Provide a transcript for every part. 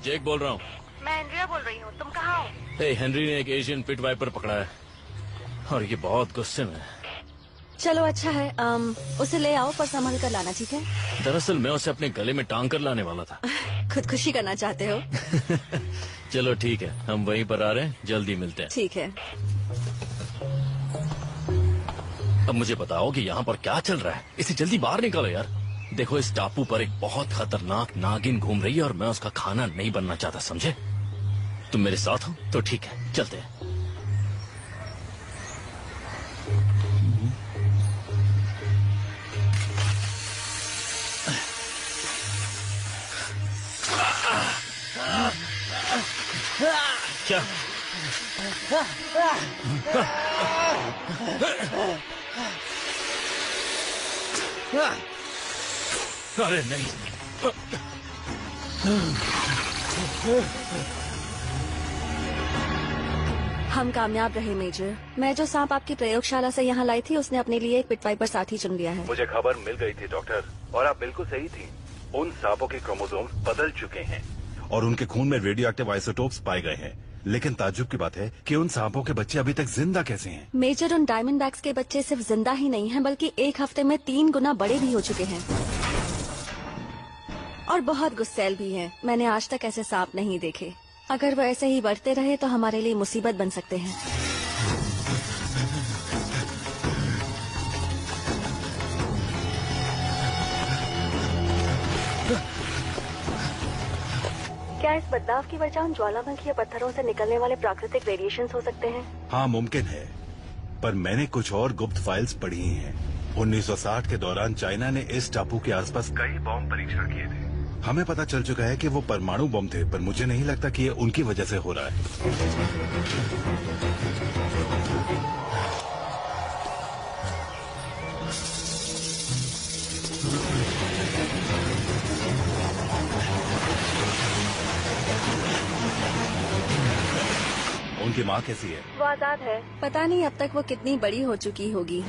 जेक बोल रहा हूँ। मैं एंड्रिया बोल रही हूँ। तुम कहाँ हो? हेनरी ने एक एशियन पिट वाइपर पकड़ा है और ये बहुत गुस्से में है। चलो अच्छा है, उसे ले आओ पर संभल कर लाना, ठीक है? दरअसल मैं उसे अपने गले में टांग कर लाने वाला था। खुदकुशी करना चाहते हो? चलो ठीक है, हम वहीं पर आ रहे हैं, जल्दी मिलते हैं। ठीक है। अब मुझे बताओ कि यहाँ पर क्या चल रहा है। इसे जल्दी बाहर निकालो यार। देखो, इस टापू पर एक बहुत खतरनाक नागिन घूम रही है और मैं उसका खाना नहीं बनना चाहता, समझे? तुम मेरे साथ हो तो ठीक है, चलते हैं। क्या? अरे नहीं। हम कामयाब रहे मेजर। मैं जो सांप आपकी प्रयोगशाला से यहाँ लाई थी, उसने अपने लिए एक पिट वाइपर साथी चुन लिया है। मुझे खबर मिल गई थी डॉक्टर, और आप बिल्कुल सही थी। उन सांपों के क्रोमोसोम्स बदल चुके हैं और उनके खून में रेडियो एक्टिव आइसोटोप्स पाए गए हैं। लेकिन ताज्जुब की बात है कि उन सांपों के बच्चे अभी तक जिंदा कैसे हैं? मेजर, उन डायमंड बैग्स के बच्चे सिर्फ जिंदा ही नहीं हैं, बल्कि एक हफ्ते में 3 गुना बड़े भी हो चुके हैं और बहुत गुस्सैल भी हैं। मैंने आज तक ऐसे सांप नहीं देखे। अगर वो ऐसे ही बढ़ते रहे तो हमारे लिए मुसीबत बन सकते हैं। क्या इस बदलाव की वजह उन ज्वालामुखी या पत्थरों से निकलने वाले प्राकृतिक रेडिएशंस हो सकते हैं? हाँ, मुमकिन है, पर मैंने कुछ और गुप्त फाइल्स पढ़ी हैं। 1960 के दौरान चाइना ने इस टापू के आसपास कई बॉम्ब परीक्षण किए थे। हमें पता चल चुका है कि वो परमाणु बम थे, पर मुझे नहीं लगता कि ये उनकी वजह से हो रहा है। उनकी माँ कैसी है? वो आजाद है। पता नहीं अब तक वो कितनी बड़ी हो चुकी होगी।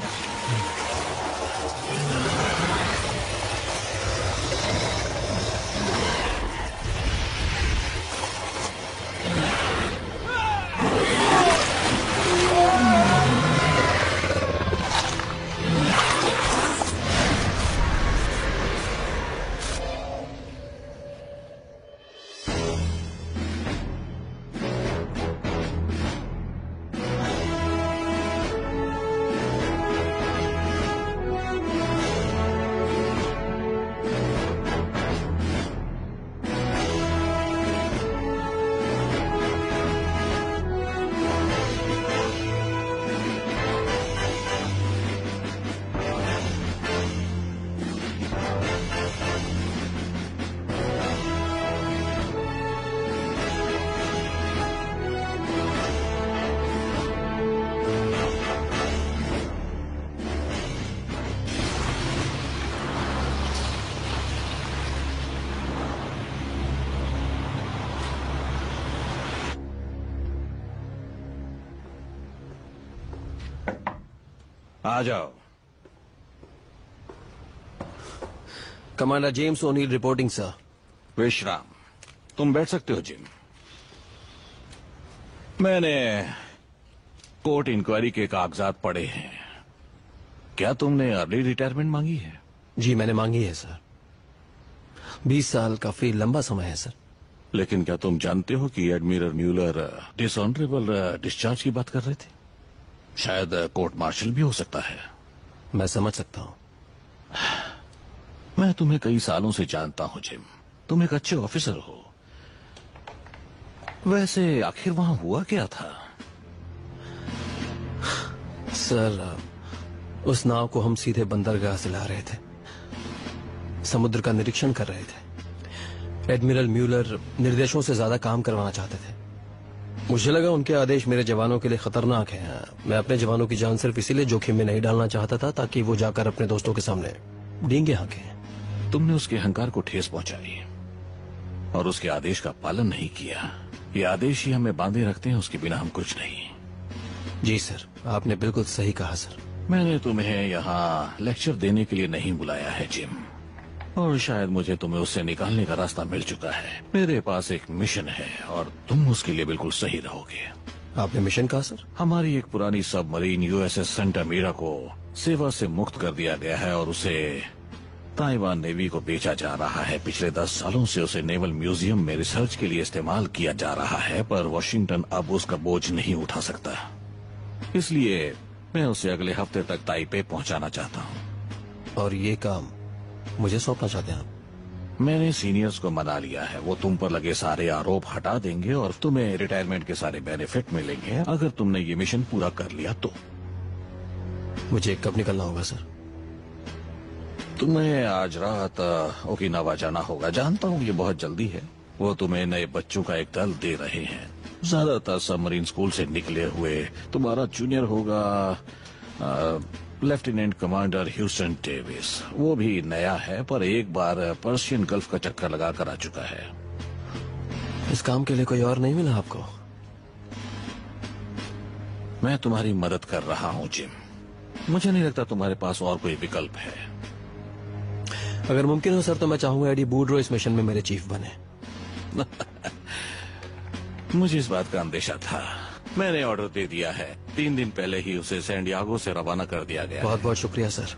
आ जाओ। Commander James O'Neill reporting sir. विश्राम, तुम बैठ सकते हो जिम। मैंने कोर्ट इंक्वायरी के कागजात पढ़े हैं। क्या तुमने अर्ली रिटायरमेंट मांगी है? जी मैंने मांगी है सर। 20 साल काफी लंबा समय है सर। लेकिन क्या तुम जानते हो कि एडमिरल म्यूलर डिसऑनरेबल डिस्चार्ज की बात कर रहे थे? शायद कोर्ट मार्शल भी हो सकता है। मैं समझ सकता हूँ। मैं तुम्हें कई सालों से जानता हूँ जिम। तुम एक अच्छे ऑफिसर हो। वैसे आखिर वहां हुआ क्या था? सर, उस नाव को हम सीधे बंदरगाह से ला रहे थे। समुद्र का निरीक्षण कर रहे थे। एडमिरल म्यूलर निर्देशों से ज्यादा काम करवाना चाहते थे। मुझे लगा उनके आदेश मेरे जवानों के लिए खतरनाक हैं। मैं अपने जवानों की जान सिर्फ इसीलिए जोखिम में नहीं डालना चाहता था ताकि वो जाकर अपने दोस्तों के सामने डींगे हाँकें। तुमने उसके अहंकार को ठेस पहुंचाई और उसके आदेश का पालन नहीं किया। ये आदेश ही हमें बांधे रखते हैं, उसके बिना हम कुछ नहीं। जी सर, आपने बिल्कुल सही कहा सर। मैंने तुम्हें यहाँ लेक्चर देने के लिए नहीं बुलाया है जिम। और शायद मुझे तुम्हें उससे निकालने का रास्ता मिल चुका है। मेरे पास एक मिशन है और तुम उसके लिए बिल्कुल सही रहोगे। आपने मिशन कहा सर? हमारी एक पुरानी सबमरीन यूएसएस सेंटा मीरा को सेवा से मुक्त कर दिया गया है और उसे ताइवान नेवी को बेचा जा रहा है। पिछले 10 सालों से उसे नेवल म्यूजियम में रिसर्च के लिए इस्तेमाल किया जा रहा है, पर वॉशिंगटन अब उसका बोझ नहीं उठा सकता। इसलिए मैं उसे अगले हफ्ते तक ताइपे पहुंचाना चाहता हूं। और ये काम मुझे सौंपना चाहते हैं आप? मैंने सीनियर्स को मना लिया है। वो तुम पर लगे सारे आरोप हटा देंगे और तुम्हें रिटायरमेंट के सारे बेनिफिट मिलेंगे अगर तुमने ये मिशन पूरा कर लिया तो। मुझे कब निकलना होगा सर? तुम्हें आज रात ओकिनावा जाना होगा। जानता हूँ ये बहुत जल्दी है। वो तुम्हें नए बच्चों का एक दल दे रहे हैं, ज्यादातर सबमरीन स्कूल से निकले हुए। तुम्हारा जूनियर होगा लेफ्टिनेंट कमांडर ह्यूस्टन डेविस। वो भी नया है, पर एक बार पर्शियन गल्फ का चक्कर लगा कर आ चुका है। इस काम के लिए कोई और नहीं मिला आपको? मैं तुम्हारी मदद कर रहा हूँ जिम। मुझे नहीं लगता तुम्हारे पास और कोई विकल्प है। अगर मुमकिन हो सर तो मैं चाहूंगा एडी बूड्रो इस मिशन में मेरे चीफ बने। मुझे इस बात का अंदेशा था। मैंने ऑर्डर दे दिया है। 3 दिन पहले ही उसे सैंडियागो से रवाना कर दिया गया। बहुत बहुत शुक्रिया सर।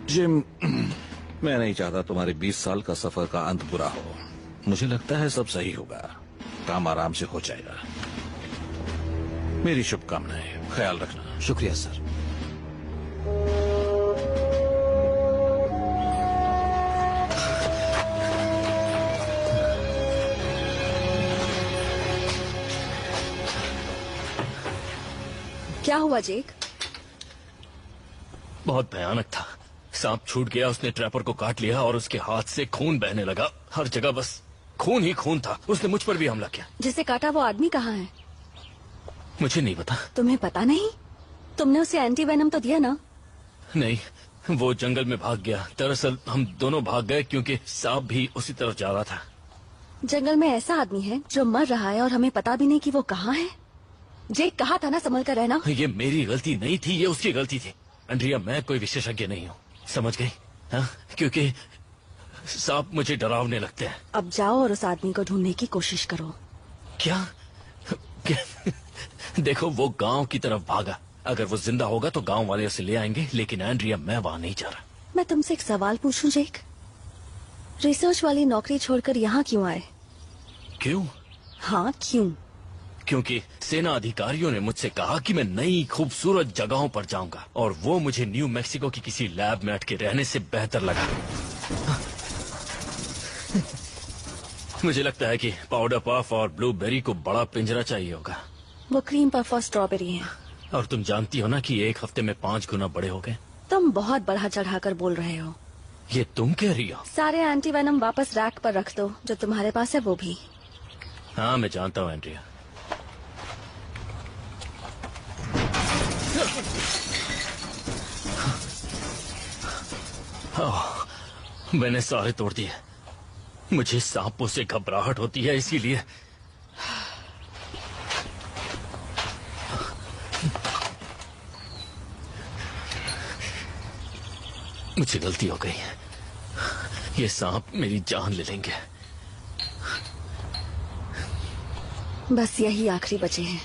जिम, मैं नहीं चाहता तुम्हारे 20 साल का सफर का अंत बुरा हो। मुझे लगता है सब सही होगा, काम आराम से हो जाएगा। मेरी शुभकामनाएं, ख्याल रखना। शुक्रिया सर। क्या हुआ जेक? बहुत भयानक था। सांप छूट गया, उसने ट्रैपर को काट लिया और उसके हाथ से खून बहने लगा। हर जगह बस खून ही खून था। उसने मुझ पर भी हमला किया। जिसे काटा वो आदमी कहाँ है? मुझे नहीं पता। तुम्हें पता नहीं? तुमने उसे एंटी वेनम तो दिया ना? नहीं, वो जंगल में भाग गया। दरअसल हम दोनों भाग गए क्योंकि सांप भी उसी तरफ जा रहा था। जंगल में ऐसा आदमी है जो मर रहा है और हमें पता भी नहीं कि वो कहाँ है। जेक कहा था ना संभल कर रहना। ये मेरी गलती नहीं थी, ये उसकी गलती थी। एंड्रिया, मैं कोई विशेषज्ञ नहीं हूँ, समझ गई? हाँ? क्योंकि सांप मुझे डरावने लगते हैं। अब जाओ और उस आदमी को ढूंढने की कोशिश करो। क्या? देखो, वो गांव की तरफ भागा। अगर वो जिंदा होगा तो गांव वाले उसे ले आएंगे, लेकिन एंड्रिया, मैं वहां नहीं जा रहा। मैं तुमसे एक सवाल पूछूं जेक? रिसर्च वाली नौकरी छोड़कर यहाँ क्यों आए? क्यों? हाँ, क्यों? क्योंकि सेना अधिकारियों ने मुझसे कहा कि मैं नई खूबसूरत जगहों पर जाऊंगा और वो मुझे न्यू मैक्सिको की किसी लैब में अटके रहने से बेहतर लगा। मुझे लगता है कि पाउडर पफ और ब्लूबेरी को बड़ा पिंजरा चाहिए होगा। वो क्रीम पफ और स्ट्रॉबेरी है। और तुम जानती हो ना कि 1 हफ्ते में 5 गुना बड़े हो गए। तुम बहुत बढ़ा चढ़ाकर बोल रहे हो। ये तुम कह रही हो? सारे एंटी वेनम वापस रैक पर रख दो, जो तुम्हारे पास है वो भी। हाँ, मैं जानता हूँ एंड्रिया। मैंने सारे तोड़ दिए। मुझे सांपों से घबराहट होती है, इसीलिए। मुझे गलती हो गई है। ये सांप मेरी जान ले लेंगे। बस यही आखिरी बचे हैं।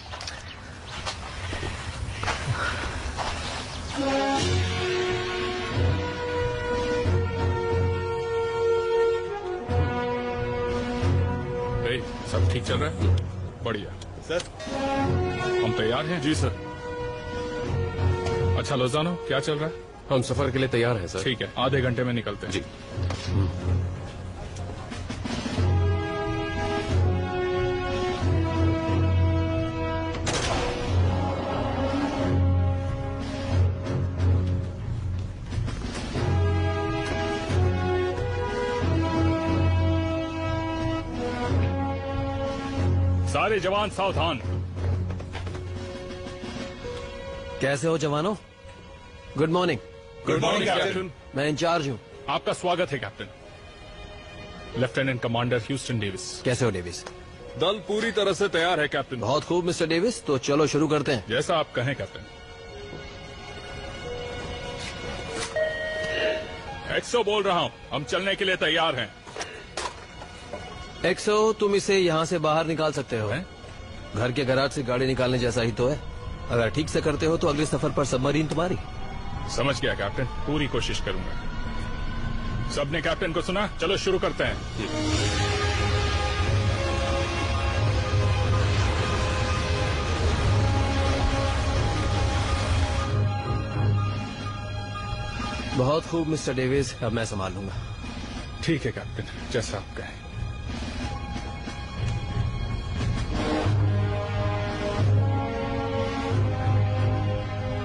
सब ठीक चल रहा है? बढ़िया सर। हम तैयार हैं। जी सर। अच्छा लोजानो, क्या चल रहा है? हम सफर के लिए तैयार हैं सर। ठीक है, आधे घंटे में निकलते हैं। जी। सारे जवान सावधान। कैसे हो जवानों? Good morning. Good morning captain. मैं इंचार्ज हूँ। आपका स्वागत है captain. Lieutenant commander Houston Davis. कैसे हो डेविस? दल पूरी तरह से तैयार है कैप्टन। बहुत खूब मिस्टर डेविस, तो चलो शुरू करते हैं। जैसा आप कहें कैप्टन। एक्सो बोल रहा हूँ, हम चलने के लिए तैयार हैं। एक्सो, तुम इसे यहाँ से बाहर निकाल सकते हो। घर के गैराज से गाड़ी निकालने जैसा ही तो है। अगर ठीक से करते हो तो अगले सफर पर सबमरीन तुम्हारी। समझ गया कैप्टन, पूरी कोशिश करूंगा। सबने कैप्टन को सुना? चलो शुरू करते हैं। बहुत खूब मिस्टर डेविस, अब मैं संभाल लूंगा। ठीक है कैप्टन, जैसा आप कहें।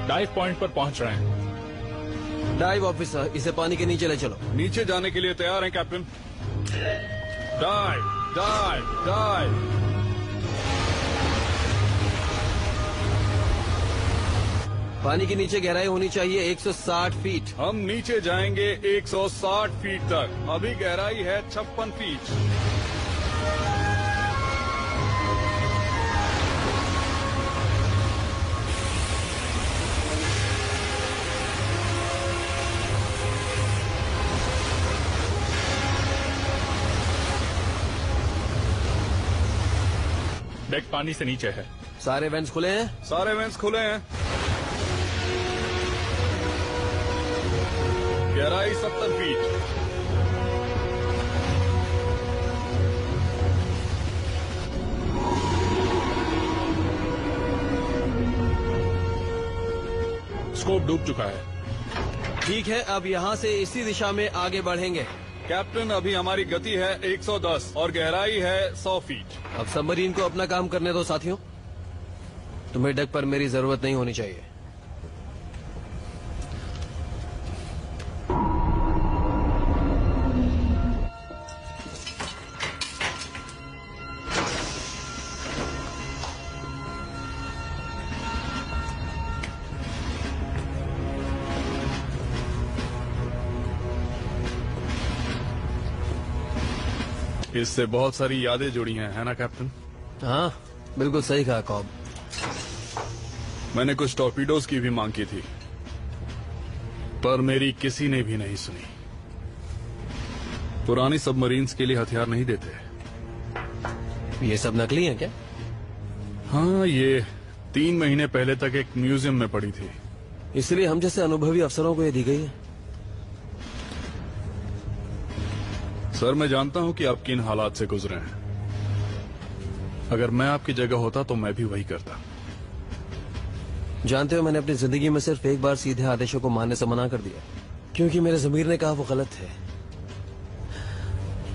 डाइव पॉइंट पर पहुंच रहे हैं। डाइव ऑफिसर, इसे पानी के नीचे ले चलो। नीचे जाने के लिए तैयार हैं कैप्टन। Dive dive dive. पानी के नीचे गहराई होनी चाहिए 160 फीट। हम नीचे जाएंगे 160 फीट तक। अभी गहराई है 56 फीट। डेक पानी से नीचे है। सारे वेंट्स खुले हैं? सारे वेंट्स खुले हैं। गहराई 70 फीट। स्कोप डूब चुका है। ठीक है, अब यहाँ से इसी दिशा में आगे बढ़ेंगे। कैप्टन, अभी हमारी गति है 110 और गहराई है 100 फीट। अब सबमरीन को अपना काम करने दो साथियों। तुम्हें डेक पर मेरी जरूरत नहीं होनी चाहिए। इससे बहुत सारी यादें जुड़ी हैं, है ना कैप्टन? हाँ, बिल्कुल सही कहा कॉब। मैंने कुछ टॉर्पीडोज की भी मांग की थी, पर मेरी किसी ने भी नहीं सुनी। पुरानी सबमरीन्स के लिए हथियार नहीं देते। ये सब नकली हैं क्या? हाँ, ये 3 महीने पहले तक एक म्यूजियम में पड़ी थी। इसलिए हम जैसे अनुभवी अफसरों को ये दी गई है। सर, मैं जानता हूं कि आप किन हालात से गुजरे हैं। अगर मैं आपकी जगह होता तो मैं भी वही करता। जानते हो, मैंने अपनी जिंदगी में सिर्फ एक बार सीधे आदेशों को मानने से मना कर दिया, क्योंकि मेरे ज़मीर ने कहा वो गलत है।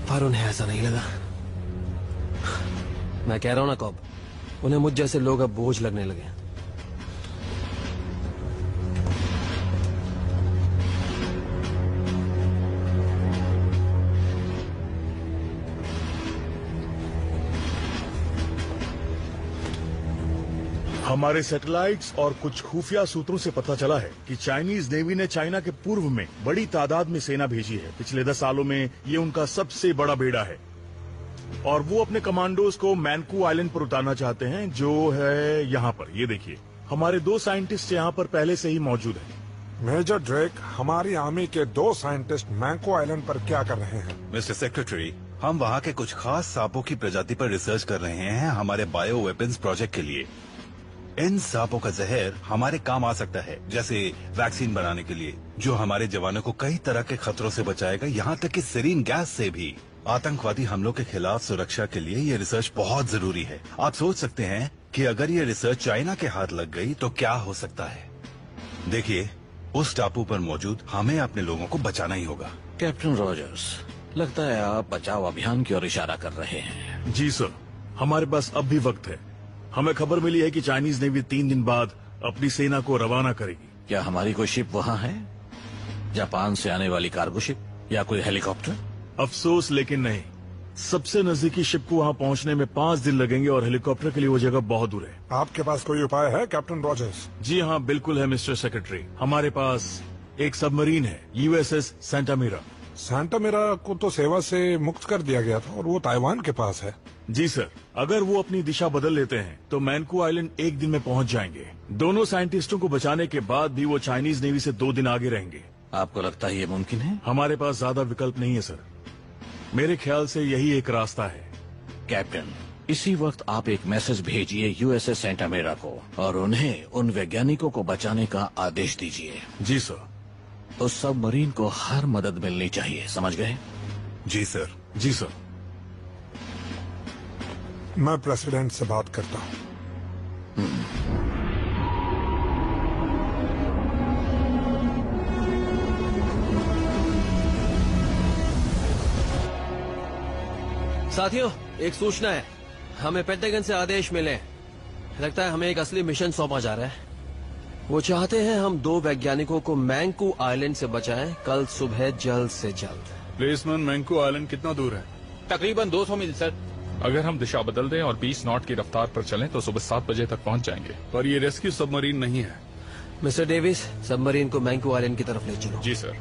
पर उन्हें ऐसा नहीं लगा। मैं कह रहा हूं ना कॉब, उन्हें मुझ जैसे लोग अब बोझ लगने लगे। हमारे सैटेलाइट्स और कुछ खुफिया सूत्रों से पता चला है कि चाइनीज नेवी ने चाइना के पूर्व में बड़ी तादाद में सेना भेजी है। पिछले 10 सालों में ये उनका सबसे बड़ा बेड़ा है और वो अपने कमांडोज को मैनकू आइलैंड पर उतारना चाहते हैं, जो है यहाँ पर। ये देखिए, हमारे 2 साइंटिस्ट यहाँ पर पहले से ही मौजूद हैं। मेजर ड्रेक, हमारी आर्मी के 2 साइंटिस्ट मैंको आइलैंड पर क्या कर रहे हैं? मिस्टर सेक्रेटरी, हम वहाँ के कुछ खास सांपों की प्रजाति पर रिसर्च कर रहे हैं हमारे बायो वेपन्स प्रोजेक्ट के लिए। इन सांपों का जहर हमारे काम आ सकता है, जैसे वैक्सीन बनाने के लिए, जो हमारे जवानों को कई तरह के खतरों से बचाएगा, यहाँ तक कि सेरीन गैस से भी। आतंकवादी हमलों के खिलाफ सुरक्षा के लिए ये रिसर्च बहुत जरूरी है। आप सोच सकते हैं कि अगर ये रिसर्च चाइना के हाथ लग गई तो क्या हो सकता है। देखिए, उस टापू पर मौजूद हमें अपने लोगों को बचाना ही होगा। कैप्टन रॉजर्स, लगता है आप बचाव अभियान की ओर इशारा कर रहे हैं। जी सर, हमारे पास अब भी वक्त है। हमें खबर मिली है कि चाइनीज नेवी 3 दिन बाद अपनी सेना को रवाना करेगी। क्या हमारी कोई शिप वहाँ है? जापान से आने वाली कार्गो शिप या कोई हेलीकॉप्टर? अफसोस, लेकिन नहीं। सबसे नजदीकी शिप को वहाँ पहुँचने में 5 दिन लगेंगे और हेलीकॉप्टर के लिए वो जगह बहुत दूर है। आपके पास कोई उपाय है कैप्टन रॉजर्स? जी हाँ, बिल्कुल है मिस्टर सेक्रेटरी। हमारे पास एक सबमरीन है, USS Santa Mira. Santa Mira को तो सेवा से मुक्त कर दिया गया था और वो ताइवान के पास है। जी सर, अगर वो अपनी दिशा बदल लेते हैं तो मैनकू आइलैंड 1 दिन में पहुंच जाएंगे। दोनों साइंटिस्टों को बचाने के बाद भी वो चाइनीज नेवी से 2 दिन आगे रहेंगे। आपको लगता है ये मुमकिन है? हमारे पास ज्यादा विकल्प नहीं है सर। मेरे ख्याल से यही एक रास्ता है। कैप्टन, इसी वक्त आप एक मैसेज भेजिए यूएसएस सेंटा मेरा को और उन्हें उन वैज्ञानिकों को बचाने का आदेश दीजिए। जी सर। उस सबमरीन को हर मदद मिलनी चाहिए, समझ गए? जी सर। जी सर। मैं प्रेसिडेंट से बात करता हूँ। साथियों, एक सूचना है। हमें पेंटागन से आदेश मिले। लगता है हमें एक असली मिशन सौंपा जा रहा है। वो चाहते हैं हम 2 वैज्ञानिकों को मैंकू आइलैंड से बचाएं कल सुबह जल्द से जल्द। प्लेसमैन, मैंकू आइलैंड कितना दूर है? तकरीबन 200 मील सर। अगर हम दिशा बदल दें और 20 नॉट की रफ्तार पर चलें तो सुबह 7 बजे तक पहुंच जाएंगे। पर ये रेस्क्यू सबमरीन नहीं है। मिस्टर डेविस, सबमरीन को मैंकू आइलैंड की तरफ ले चलो। जी सर।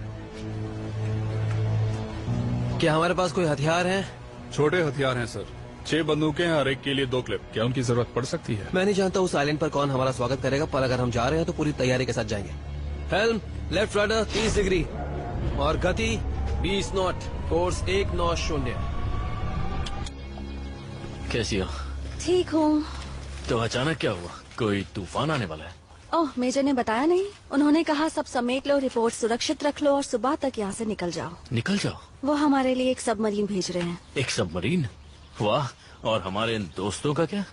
क्या हमारे पास कोई हथियार है? छोटे हथियार हैं सर। 6 बंदूकें हैं, हर एक के लिए 2 क्लिप। क्या उनकी जरूरत पड़ सकती है? मैं नहीं जानता उस आइलैंड पर कौन हमारा स्वागत करेगा, पर अगर हम जा रहे हैं तो पूरी तैयारी के साथ जाएंगे। हेल्म, लेफ्ट रडर 30 डिग्री और गति 20 नॉट। कोर्स 190। कैसी हो? ठीक हूँ। तो अचानक क्या हुआ? कोई तूफान आने वाला है? ओह, मेजर ने बताया नहीं। उन्होंने कहा सब समेट लो, रिपोर्ट सुरक्षित रख लो और सुबह तक यहाँ से निकल जाओ। निकल जाओ? वो हमारे लिए एक सबमरीन भेज रहे हैं। एक सबमरीन? वाह। और हमारे इन दोस्तों का क्या?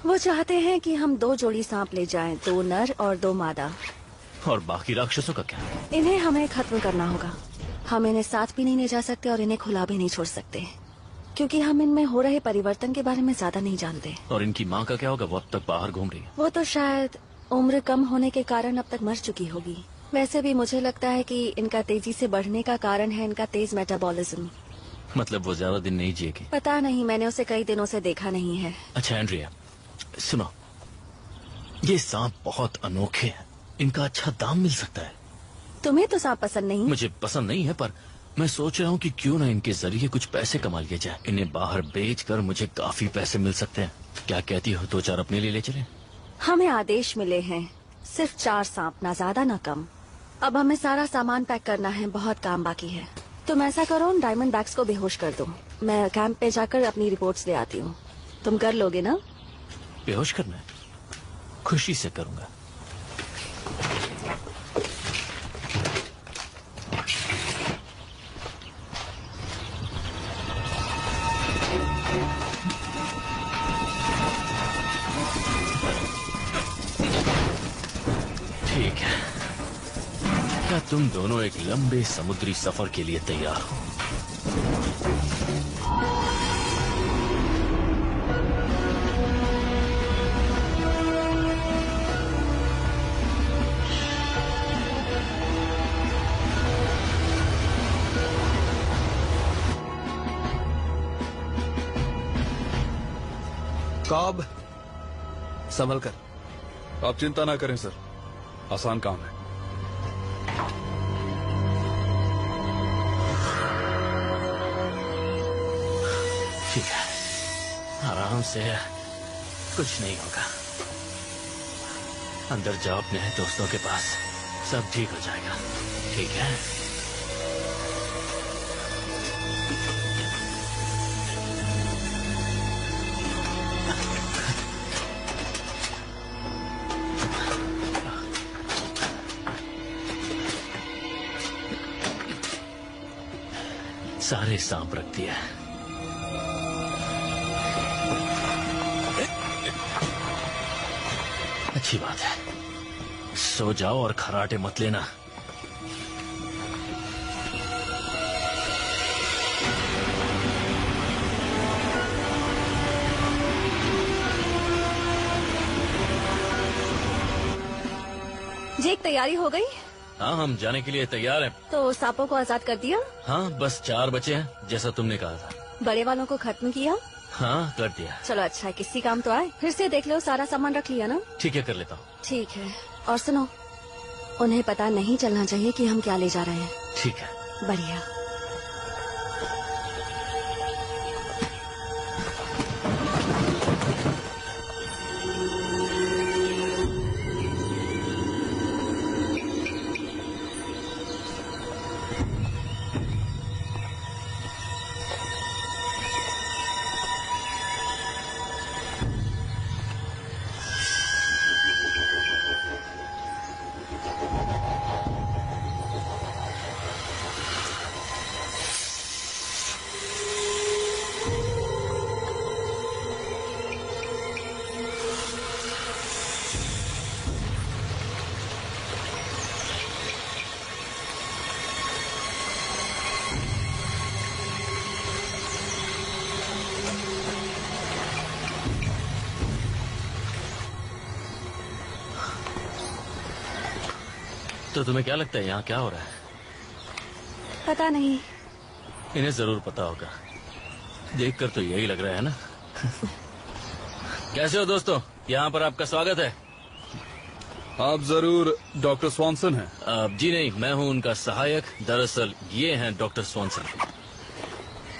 वो चाहते हैं कि हम 2 जोड़ी सांप ले जाएं, 2 नर और 2 मादा। और बाकी राक्षसों का क्या? इन्हें हमें खत्म करना होगा। हम इन्हें साथ भी नहीं ले जा सकते और इन्हें खुला भी नहीं छोड़ सकते, क्योंकि हम इनमें हो रहे परिवर्तन के बारे में ज्यादा नहीं जानते। और इनकी माँ का क्या होगा? वो अब तक बाहर घूम रही है। वो तो शायद उम्र कम होने के कारण अब तक मर चुकी होगी। वैसे भी मुझे लगता है कि इनका तेजी से बढ़ने का कारण है इनका तेज मेटाबॉलिज्म। मतलब वो ज्यादा दिन नहीं जिएगी? पता नहीं, मैंने उसे कई दिनों से देखा नहीं है। अच्छा एंड्रिया, सुनो, ये सांप बहुत अनोखे हैं। इनका अच्छा दाम मिल सकता है। तुम्हें तो सांप पसंद नहीं? मुझे पसंद नहीं है, पर मैं सोच रहा हूँ कि क्यों ना इनके जरिए कुछ पैसे कमा लिए जाए। इन्हें बाहर बेचकर मुझे काफी पैसे मिल सकते हैं। क्या कहती हो? 2-4 अपने लिए ले चले? हमें आदेश मिले हैं सिर्फ 4 सांप, ना ज्यादा ना कम। अब हमें सारा सामान पैक करना है, बहुत काम बाकी है। तुम ऐसा करो, उन डायमंड बैग्स को बेहोश कर दो। मैं कैंप पे जाकर अपनी रिपोर्ट्स ले आती हूँ। तुम कर लोगे ना? बेहोश करना है? खुशी से करूंगा। ठीक है। क्या तुम दोनों एक लंबे समुद्री सफर के लिए तैयार हो? कॉब, संभल कर। आप चिंता ना करें सर, आसान काम है। ठीक है, आराम से, कुछ नहीं होगा। अंदर जाओ अपने दोस्तों के पास, सब ठीक हो जाएगा। ठीक है? सारे सांप रख दिया। अच्छी बात है, सो जाओ और खराटे मत लेना। जेक, तैयारी हो गई? हाँ, हम जाने के लिए तैयार हैं। तो सांपों को आजाद कर दिया? हाँ, बस 4 बचे हैं, जैसा तुमने कहा था। बड़े वालों को खत्म किया? हाँ, कर दिया। चलो अच्छा है, किसी काम तो आए। फिर से देख लो, सारा सामान रख लिया ना? ठीक है, कर लेता हूँ। ठीक है। और सुनो, उन्हें पता नहीं चलना चाहिए कि हम क्या ले जा रहे हैं। ठीक है। बढ़िया। तो तुम्हें क्या लगता है यहाँ क्या हो रहा है? पता नहीं। इन्हें जरूर पता होगा, देखकर तो यही लग रहा है ना। कैसे हो दोस्तों, यहाँ पर आपका स्वागत है। आप जरूर डॉक्टर स्वॉनसन हैं? जी नहीं, मैं हूँ उनका सहायक। दरअसल ये हैं doctor Swanson.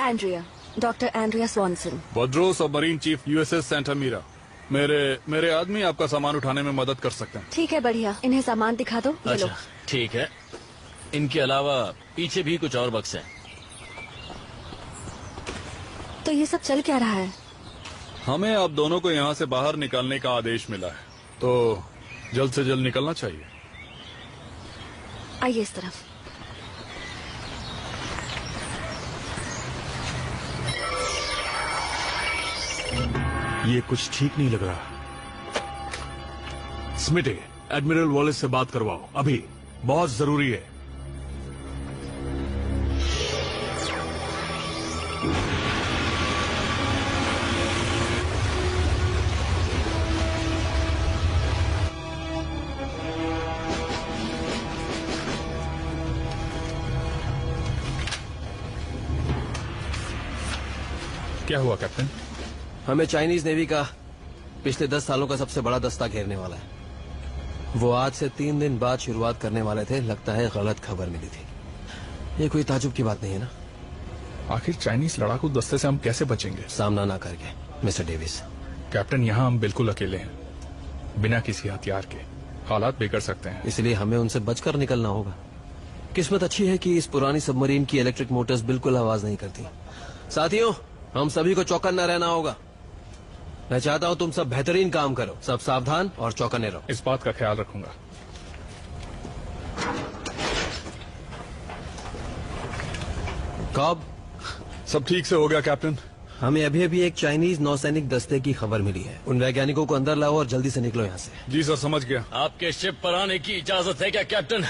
Andrea, doctor Andrea Swanson. Woodrow submarine chief USS Santa Mira. मेरे आदमी आपका सामान उठाने में मदद कर सकते हैं। ठीक है, बढ़िया। इन्हें सामान दिखा दो। ये लो। अच्छा ठीक है। इनके अलावा पीछे भी कुछ और बक्से हैं। तो ये सब चल क्या रहा है? हमें आप दोनों को यहाँ से बाहर निकालने का आदेश मिला है, तो जल्द से जल्द निकलना चाहिए। आइए इस तरफ। ये कुछ ठीक नहीं लग रहा। स्मिटी, एडमिरल वॉलेस से बात करवाओ, अभी बहुत जरूरी है। क्या हुआ कैप्टन? हमें चाइनीज नेवी का पिछले 10 सालों का सबसे बड़ा दस्ता घेरने वाला है। वो आज से 3 दिन बाद शुरुआत करने वाले थे। लगता है गलत खबर मिली थी। ये कोई ताजुब की बात नहीं है ना? आखिर चाइनीज लड़ाकू दस्ते से हम कैसे बचेंगे? सामना ना करके मिस्टर डेविस। कैप्टन, यहाँ हम बिल्कुल अकेले हैं, बिना किसी हथियार के। हालात बिगड़ सकते हैं, इसलिए हमें उनसे बचकर निकलना होगा। किस्मत अच्छी है कि इस पुरानी सबमरीन की इलेक्ट्रिक मोटर्स बिल्कुल आवाज नहीं करती। साथियों, हम सभी को चौकन्ना रहना होगा। मैं चाहता हूं तुम सब बेहतरीन काम करो। सब सावधान और चौकन्ने रहो। इस बात का ख्याल रखूंगा। कब? सब ठीक से हो गया कैप्टन। हमें अभी अभी एक चाइनीज नौसैनिक दस्ते की खबर मिली है। उन वैज्ञानिकों को अंदर लाओ और जल्दी से निकलो यहाँ से। जी सर, समझ गया। आपके शिप पर आने की इजाजत है क्या कैप्टन?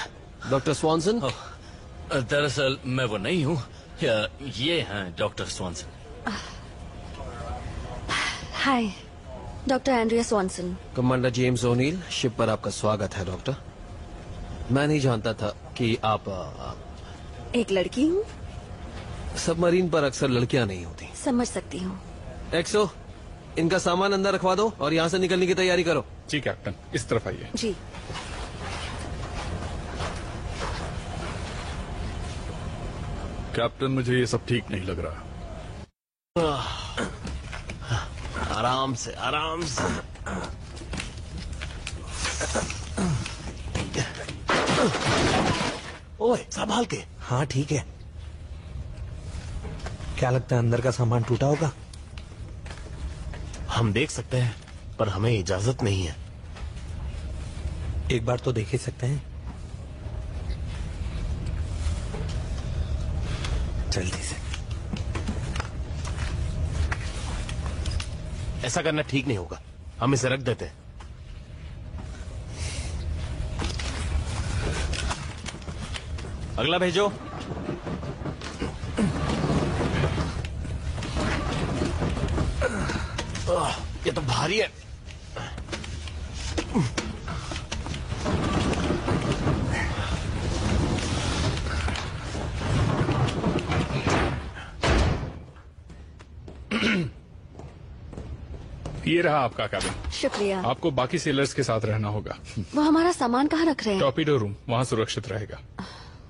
डॉक्टर स्वॉनसन? दरअसल मैं वो नहीं हूँ। ये हैं doctor Swanson. Hi, doctor Andrea Swanson. Commander James O'Neill, ship पर आपका स्वागत है डॉक्टर। मैं नहीं जानता था कि आप एक लड़की हूँ। सबमरीन पर अक्सर लड़कियां नहीं होती। समझ सकती हूँ। एक्सो, इनका सामान अंदर रखवा दो और यहाँ से निकलने की तैयारी करो। जी कैप्टन, इस तरफ आइए। जी। कैप्टन, मुझे ये सब ठीक नहीं लग रहा। आराम से, आराम से। ओए, संभाल के। हाँ ठीक है। क्या लगता है अंदर का सामान टूटा होगा? हम देख सकते हैं, पर हमें इजाजत नहीं है। एक बार तो देख ही सकते हैं। जल्दी से। ऐसा करना ठीक नहीं होगा। हम इसे रख देते हैं। अगला भेजो। ये तो भारी है। ये रहा आपका कैबिन। शुक्रिया। आपको बाकी सेलर्स के साथ रहना होगा। वो हमारा सामान कहाँ रख रहे हैं? टॉर्पीडो रूम, वहाँ सुरक्षित रहेगा।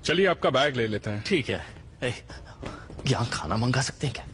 चलिए आपका बैग ले लेते हैं। ठीक है। यहाँ खाना मंगा सकते हैं क्या?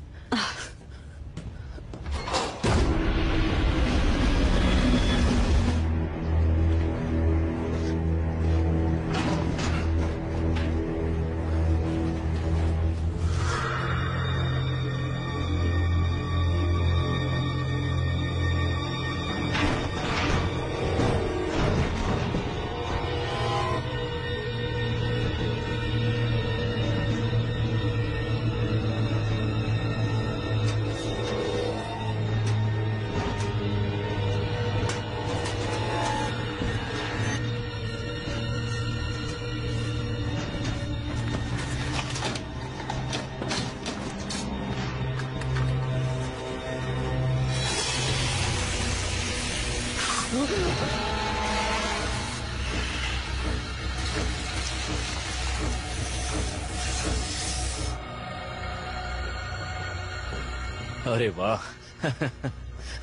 अरे वाह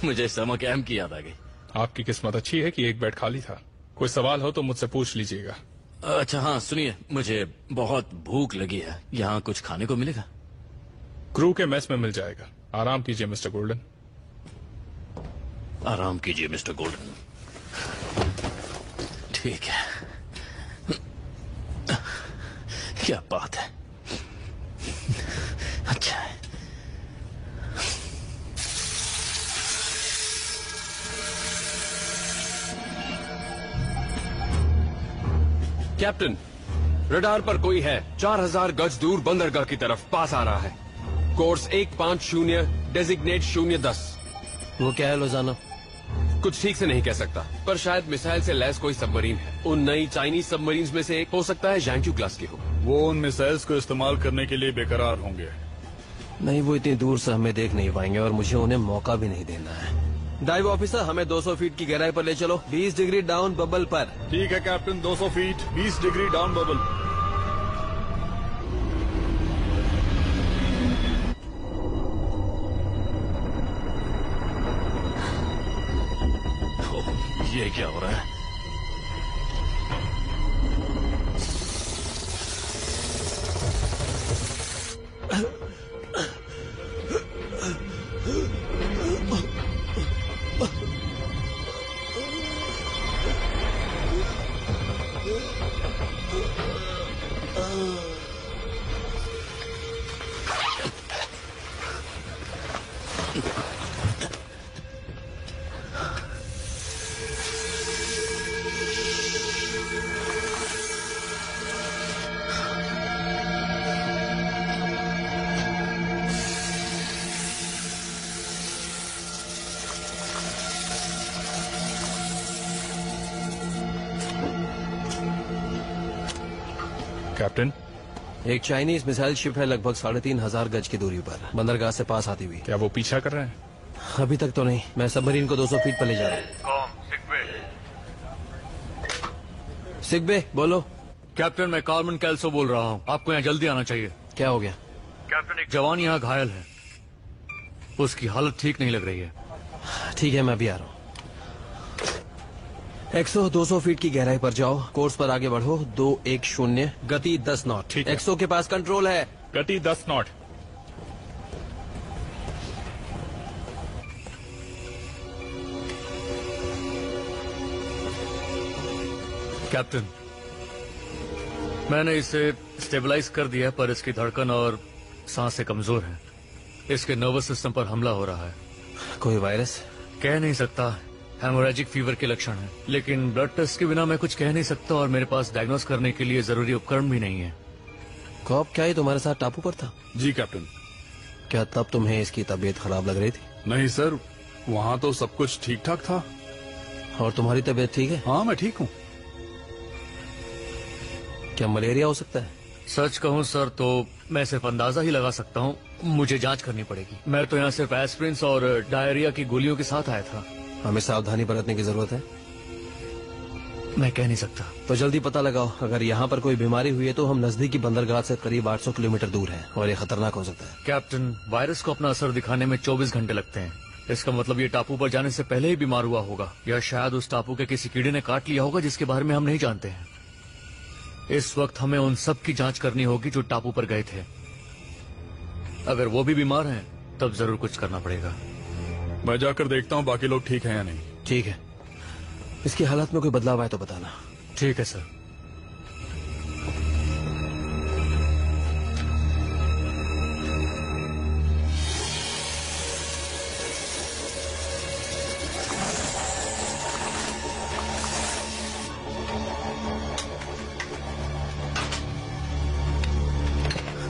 मुझे समर कैंप की याद आ गई। आपकी किस्मत अच्छी है कि एक बेड खाली था। कोई सवाल हो तो मुझसे पूछ लीजिएगा। अच्छा हाँ सुनिए, मुझे बहुत भूख लगी है, यहाँ कुछ खाने को मिलेगा? क्रू के मेस में मिल जाएगा। आराम कीजिए मिस्टर गोल्डन। आराम कीजिए मिस्टर गोल्डन। ठीक है, क्या बात है। अच्छा है। कैप्टन, रडार पर कोई है। 4000 गज दूर बंदरगाह की तरफ पास आ रहा है। Course 150, designate 010। वो क्या है लोजाना? कुछ ठीक से नहीं कह सकता, पर शायद मिसाइल से लैस कोई सबमरीन है। उन नई चाइनीज सबमरीन में से एक हो सकता है जैंक्यू क्लास की हो। वो उन मिसाइल्स को इस्तेमाल करने के लिए बेकरार होंगे। नहीं, वो इतनी दूर से हमें देख नहीं पाएंगे और मुझे उन्हें मौका भी नहीं देना है। डाइव ऑफिसर, हमें 200 फीट की गहराई पर ले चलो, 20 डिग्री डाउन बबल पर। ठीक है captain, 200 feet 20 degree down bubble. ये क्या हो रहा है? कैप्टन, एक चाइनीज मिसाइल शिप है लगभग 3500 गज की दूरी पर, बंदरगाह से पास आती हुई। क्या वो पीछा कर रहे हैं? अभी तक तो नहीं। मैं सबमरीन को 200 फीट पर ले जा रहा हूँ। सिग्बे बोलो। कैप्टन, मैं कार्मन कैल्सो बोल रहा हूँ। आपको यहाँ जल्दी आना चाहिए। क्या हो गया? कैप्टन, एक जवान यहाँ घायल है, उसकी हालत ठीक नहीं लग रही है। ठीक है, मैं भी आ रहा हूँ। 100-200 फीट की गहराई पर जाओ, कोर्स पर आगे बढ़ो, 210, गति 10 नॉट। ठीक है। 100 के पास कंट्रोल है। गति 10 नॉट। कैप्टन, मैंने इसे स्टेबलाइज कर दिया, पर इसकी धड़कन और सांसें कमजोर हैं। इसके नर्वस सिस्टम पर हमला हो रहा है। कोई वायरस? कह नहीं सकता, हेमोरेजिक फीवर के लक्षण है, लेकिन ब्लड टेस्ट के बिना मैं कुछ कह नहीं सकता और मेरे पास डायग्नोस करने के लिए जरूरी उपकरण भी नहीं है। कॉप, क्या ही तुम्हारे साथ टापू पर था? जी कैप्टन। क्या तब तुम्हें इसकी तबीयत खराब लग रही थी? नहीं सर, वहाँ तो सब कुछ ठीक ठाक था। और तुम्हारी तबीयत ठीक है? हाँ, मैं ठीक हूँ। क्या मलेरिया हो सकता है? सच कहूँ सर तो मैं सिर्फ अंदाजा ही लगा सकता हूँ, मुझे जांच करनी पड़ेगी। मैं तो यहाँ सिर्फ एस्प्रिन और डायरिया की गोलियों के साथ आया था। हमें सावधानी बरतने की जरूरत है। मैं कह नहीं सकता। तो जल्दी पता लगाओ, अगर यहाँ पर कोई बीमारी हुई है तो हम नजदीकी बंदरगाह से करीब 800 किलोमीटर दूर हैं और ये खतरनाक हो सकता है। कैप्टन, वायरस को अपना असर दिखाने में 24 घंटे लगते हैं। इसका मतलब ये टापू पर जाने से पहले ही बीमार हुआ होगा, या शायद उस टापू के किसी कीड़े ने काट लिया होगा जिसके बारे में हम नहीं जानते हैं। इस वक्त हमें उन सब की जांच करनी होगी जो टापू पर गए थे। अगर वो भी बीमार हैं, तब जरूर कुछ करना पड़ेगा। मैं जाकर देखता हूँ बाकी लोग ठीक हैं या नहीं। ठीक है, इसकी हालत में कोई बदलाव आए तो बताना। ठीक है सर।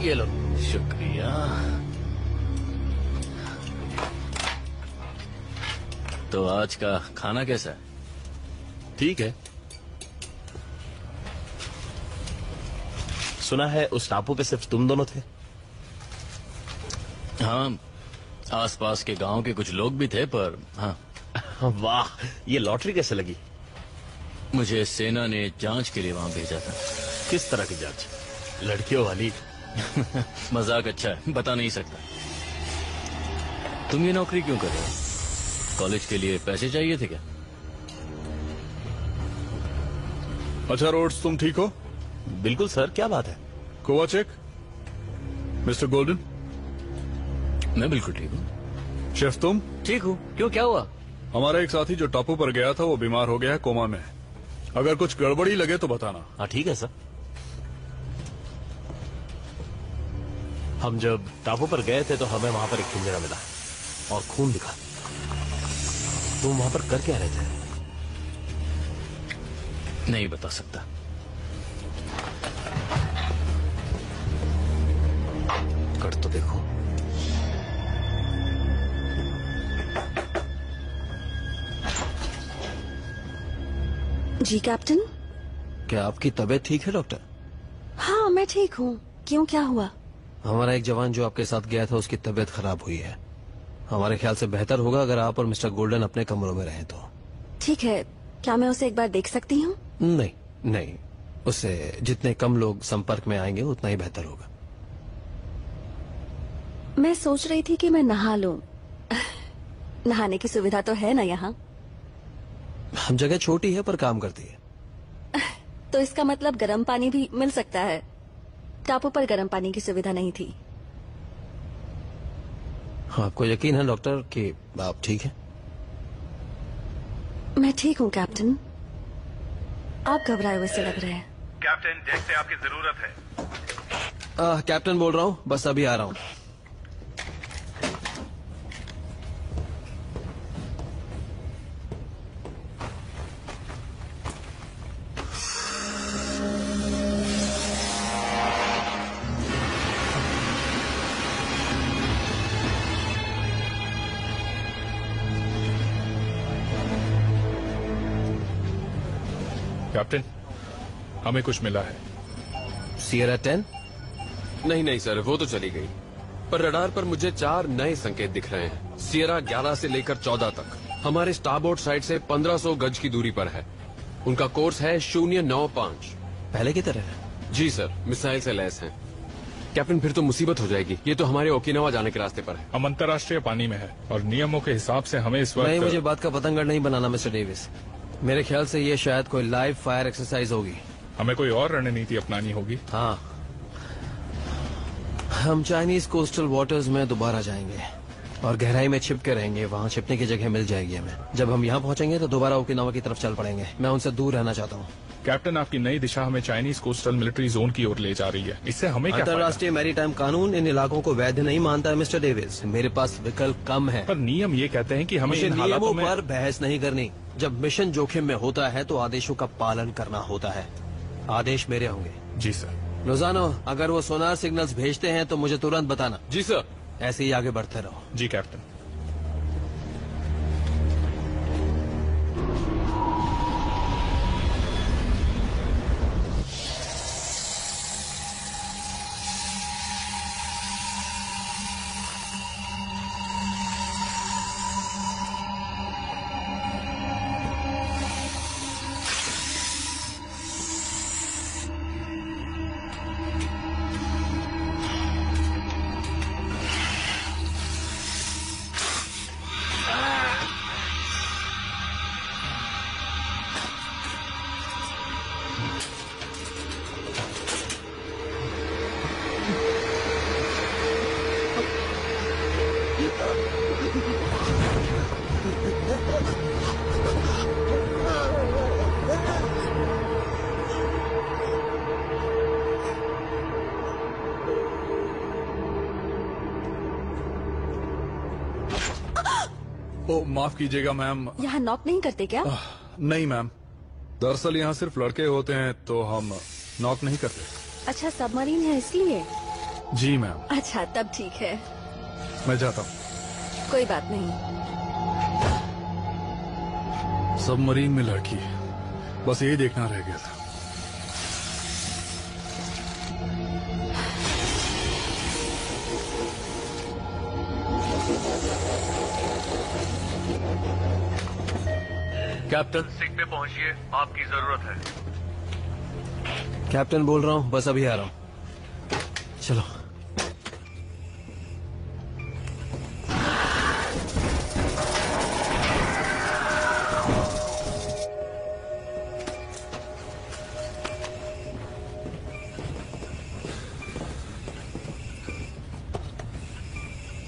ये लो। शुक्रिया। तो आज का खाना कैसा है? ठीक है। सुना है उस टापू पे सिर्फ तुम दोनों थे? हाँ, आसपास के गांव के कुछ लोग भी थे, पर हाँ। वाह, ये लॉटरी कैसे लगी? मुझे सेना ने जांच के लिए वहां भेजा था। किस तरह की जांच? लड़कियों वाली? मजाक अच्छा है, बता नहीं सकता। तुम ये नौकरी क्यों कर रहे हो? कॉलेज के लिए पैसे चाहिए थे क्या? अच्छा रोड्स, तुम ठीक हो? बिल्कुल सर, क्या बात है? कोवाचेक, मिस्टर गोल्डन। मैं बिल्कुल ठीक हूँ। शेफ तुम? ठीक हूँ। क्यों, क्या हुआ? हमारा एक साथी जो टापू पर गया था वो बीमार हो गया है, कोमा में। अगर कुछ गड़बड़ी लगे तो बताना। हाँ ठीक है सर। हम जब टापू पर गए थे तो हमें वहां पर एक पिंजरा मिला और खून दिखा। तुम वहां पर कर क्या रहे थे? नहीं बता सकता। कर तो देखो। जी कैप्टन। क्या आपकी तबीयत ठीक है डॉक्टर? हाँ मैं ठीक हूँ। क्यों, क्या हुआ? हमारा एक जवान जो आपके साथ गया था उसकी तबीयत खराब हुई है। हमारे ख्याल से बेहतर होगा अगर आप और मिस्टर गोल्डन अपने कमरों में रहें तो। ठीक है, क्या मैं उसे एक बार देख सकती हूँ? नहीं नहीं, उससे जितने कम लोग संपर्क में आएंगे उतना ही बेहतर होगा। मैं सोच रही थी कि मैं नहा लूं। नहाने की सुविधा तो है ना यहाँ? हम जगह छोटी है पर काम करती है। तो इसका मतलब गर्म पानी भी मिल सकता है। टापू पर गर्म पानी की सुविधा नहीं थी। आपको यकीन है डॉक्टर कि आप ठीक हैं? मैं ठीक हूँ कैप्टन। आप घबराए हुए से लग रहे हैं। कैप्टन, जेट से आपकी जरूरत है। कैप्टन बोल रहा हूँ, बस अभी आ रहा हूँ। कैप्टन, हमें कुछ मिला है। सियरा 10? नहीं सर, वो तो चली गई। पर रडार पर मुझे 4 नए संकेत दिख रहे हैं। सियरा 11 से लेकर 14 तक हमारे स्टारबोर्ड साइड से 1500 गज की दूरी पर है। उनका कोर्स है 095। पहले की तरह है? जी सर, मिसाइल से लैस हैं। कैप्टन फिर तो मुसीबत हो जाएगी। ये तो हमारे ओकिनावा जाने के रास्ते पर है। हम अंतर्राष्ट्रीय पानी में है और नियमों के हिसाब से हमें इस वक्त नहीं, मुझे बात का पतंगड़ नहीं बनाना मिस्टर डेविस। मेरे ख्याल से ये शायद कोई लाइव फायर एक्सरसाइज होगी। हमें कोई और रणनीति अपनानी होगी। हाँ, हम चाइनीज कोस्टल वाटर्स में दोबारा जाएंगे और गहराई में छिप के रहेंगे। वहाँ छिपने की जगह मिल जाएगी हमें। जब हम यहाँ पहुँचेंगे तो दोबारा ओकिनावा की तरफ चल पड़ेंगे। मैं उनसे दूर रहना चाहता हूँ। कैप्टन, आपकी नई दिशा हमें चाइनीज कोस्टल मिलिट्री जोन की ओर ले जा रही है। इससे हमें क्या फायदा? अंतर्राष्ट्रीय मैरीटाइम कानून इन इलाकों को वैध नहीं मानता है मिस्टर डेविस। मेरे पास विकल्प कम है। पर नियम ये कहते हैं कि हमें मुझे इन हालातों नियमों में पर बहस नहीं करनी। जब मिशन जोखिम में होता है तो आदेशों का पालन करना होता है। आदेश मेरे होंगे। जी सर। रोजानो, अगर वो सोनार सिग्नल्स भेजते हैं तो मुझे तुरंत बताना। जी सर। ऐसे ही आगे बढ़ते रहो। जी कैप्टन। ओ माफ कीजिएगा मैम। यहाँ नॉक नहीं करते क्या? नहीं मैम, दरअसल यहाँ सिर्फ लड़के होते हैं तो हम नॉक नहीं करते। अच्छा, सबमरीन है इसलिए? जी मैम। अच्छा, तब ठीक है। मैं जाता हूँ। कोई बात नहीं। सबमरीन में लड़की, बस यही देखना रह गया था। कैप्टन, सिक पे पहुंचिए, आपकी जरूरत है। कैप्टन बोल रहा हूँ, बस अभी आ रहा हूँ। चलो।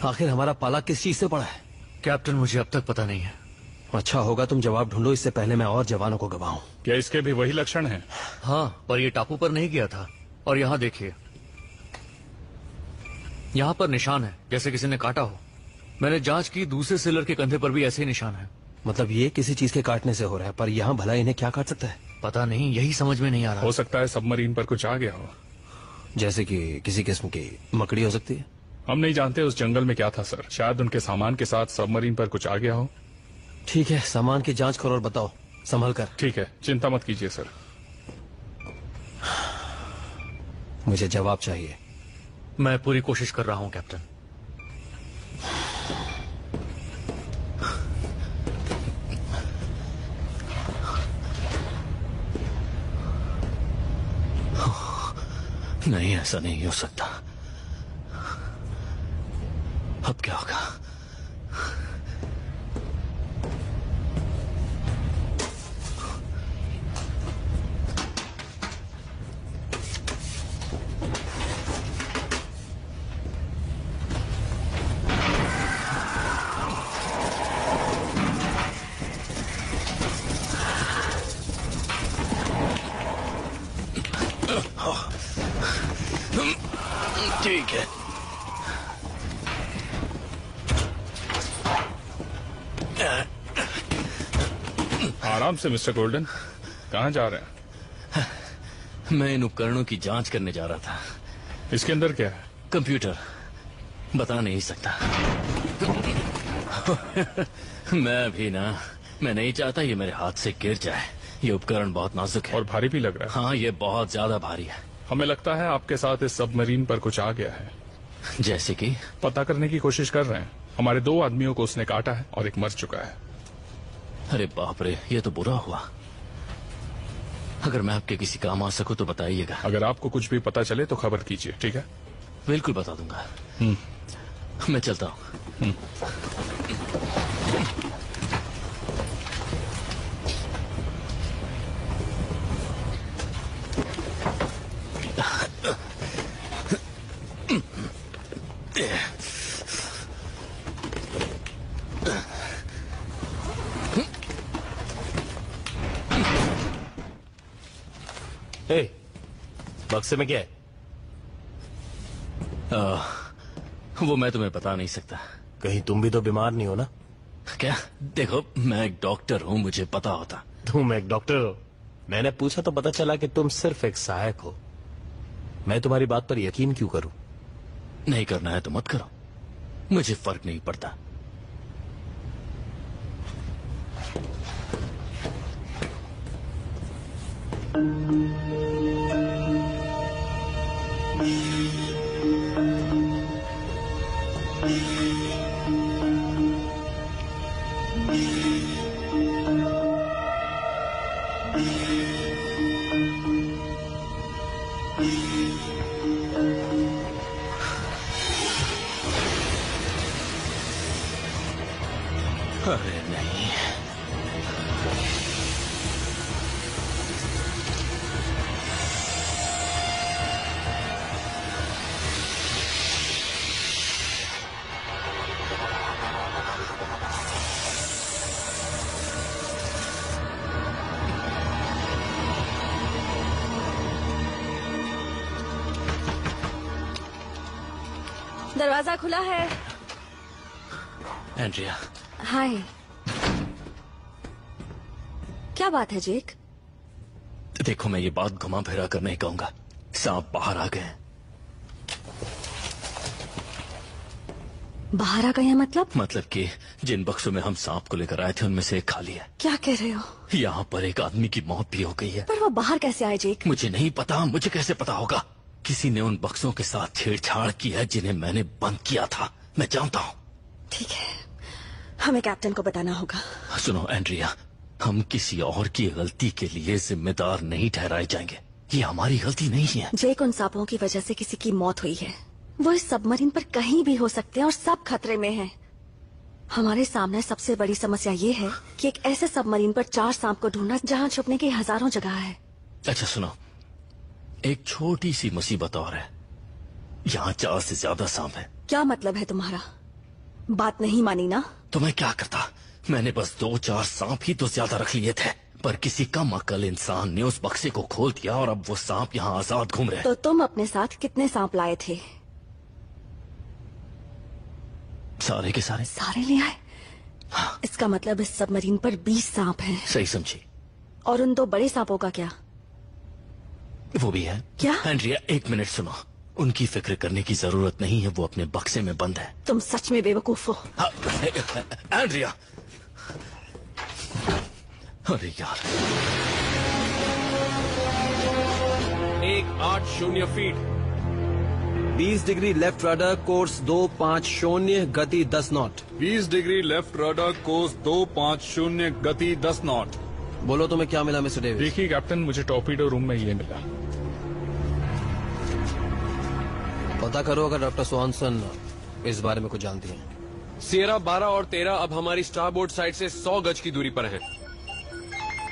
आखिर हमारा पाला किस चीज से पड़ा है? कैप्टन मुझे अब तक पता नहीं है। अच्छा होगा तुम जवाब ढूंढो, इससे पहले मैं और जवानों को गवाऊं। क्या इसके भी वही लक्षण हैं? हाँ, पर ये टापू पर नहीं गया था। और यहाँ देखिए, यहाँ पर निशान है जैसे किसी ने काटा हो। मैंने जांच की, दूसरे सेलर के कंधे पर भी ऐसे ही निशान है। मतलब ये किसी चीज के काटने से हो रहा है, पर यहाँ भला इन्हें क्या काट सकता है? पता नहीं, यही समझ में नहीं आ रहा। हो सकता है सबमरीन पर कुछ आ गया हो। जैसे कि किसी किस्म की मकड़ी हो सकती है। हम नहीं जानते उस जंगल में क्या था सर। शायद उनके सामान के साथ सबमरीन पर कुछ आ गया हो। ठीक है, सामान की जांच करो और बताओ, संभल कर। ठीक है, चिंता मत कीजिए सर। मुझे जवाब चाहिए। मैं पूरी कोशिश कर रहा हूँ कैप्टन। नहीं, ऐसा नहीं हो सकता। अब क्या होगा? ठीक है। आराम से मिस्टर गोल्डन, कहाँ जा रहे हैं? मैं इन उपकरणों की जांच करने जा रहा था। इसके अंदर क्या है? कंप्यूटर, बता नहीं सकता। मैं नहीं चाहता ये मेरे हाथ से गिर जाए। ये उपकरण बहुत नाजुक है और भारी भी लग रहा है। हाँ, ये बहुत ज्यादा भारी है। हमें लगता है आपके साथ इस सबमरीन पर कुछ आ गया है। जैसे कि? पता करने की कोशिश कर रहे हैं। हमारे 2 आदमियों को उसने काटा है और एक मर चुका है। अरे बाप रे, ये तो बुरा हुआ। अगर मैं आपके किसी काम आ सकूं तो बताइएगा। अगर आपको कुछ भी पता चले तो खबर कीजिए, ठीक है? बिल्कुल बता दूंगा। मैं चलता हूँ। बक्से में क्या है? वो मैं तुम्हें बता नहीं सकता। कहीं तुम भी तो बीमार नहीं हो ना? क्या? देखो, मैं एक डॉक्टर हूँ, मुझे पता होता। तुम एक डॉक्टर हो? मैंने पूछा तो पता चला कि तुम सिर्फ एक सहायक हो। मैं तुम्हारी बात पर यकीन क्यों करूं? नहीं करना है तो मत करो, मुझे फर्क नहीं पड़ता। अरे नहीं, दरवाजा खुला है। एंड्रिया। हाय। क्या बात है जेक? देखो, मैं ये बात घुमा फिरा कर नहीं कहूंगा। सांप बाहर आ गए। बाहर आ गए हैं मतलब कि जिन बक्सों में हम सांप को लेकर आए थे उनमें से एक खाली है। क्या कह रहे हो? यहाँ पर एक आदमी की मौत भी हो गई है। पर वो बाहर कैसे आए जेक? मुझे नहीं पता। मुझे कैसे पता होगा? किसी ने उन बक्सों के साथ छेड़छाड़ की है जिन्हें मैंने बंद किया था। मैं जानता हूँ। ठीक है, हमें कैप्टन को बताना होगा। सुनो एंड्रिया, हम किसी और की गलती के लिए जिम्मेदार नहीं ठहराए जाएंगे। ये हमारी गलती नहीं है। जेक, उन सांपों की वजह से किसी की मौत हुई है। वो इस सबमरीन पर कहीं भी हो सकते हैं और सब खतरे में हैं। हमारे सामने सबसे बड़ी समस्या ये है कि एक ऐसे सबमरीन पर 4 सांप को ढूंढना जहाँ छुपने की हजारों जगह है। अच्छा सुनो, एक छोटी सी मुसीबत और है। यहाँ 4 से ज्यादा सांप है। क्या मतलब है तुम्हारा? बात नहीं मानी ना? तो मैं क्या करता? मैंने बस 2-4 सांप ही तो ज्यादा रख लिए थे, पर किसी कम अकल इंसान ने उस बक्से को खोल दिया और अब वो सांप यहाँ आजाद घूम रहे। तो तुम अपने साथ कितने सांप लाए थे? सारे के सारे। सारे ले आए? हाँ। इसका मतलब इस सबमरीन पर 20 सांप हैं। सही समझी। और उन 2 बड़े सांपों का क्या? वो भी है। क्या? एंड्रिया, 1 मिनट सुनो। उनकी फिक्र करने की जरूरत नहीं है, वो अपने बक्से में बंद है। तुम सच में बेवकूफ हो। एंड्रिया, अरे यार। 180 feet, 20 degree left rudder, course 250, गति 10 not. 20 degree left rudder, course 250, गति 10 नॉट। बोलो तुम्हें क्या मिला मिस्टर डेविस? देखिए कैप्टन, मुझे टॉर्पीडो रूम में ये मिला। पता करो अगर डॉक्टर स्वानसन इस बारे में कुछ जानती हैं। सियरा 12 और 13 अब हमारी स्टारबोर्ड साइड से 100 गज की दूरी पर हैं।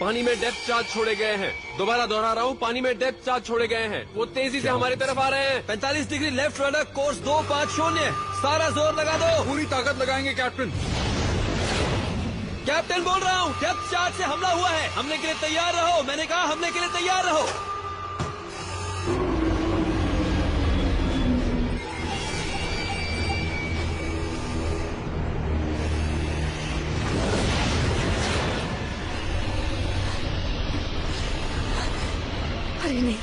पानी में डेप्थ चार्ज छोड़े गए हैं। दोबारा दोहरा रहा हूँ, पानी में डेप्थ चार्ज छोड़े गए हैं। वो तेजी से हमारी तरफ आ रहे हैं। 45 डिग्री लेफ्ट रडर, कोर्स 250, सारा जोर लगा दो। पूरी ताकत लगाएंगे कैप्टन। कैप्टन बोल रहा हूँ, डेप्थ चार्ज से हमला हुआ है, हमले के लिए तैयार रहो। मैंने कहा हमले के लिए तैयार रहो। अरे नहीं,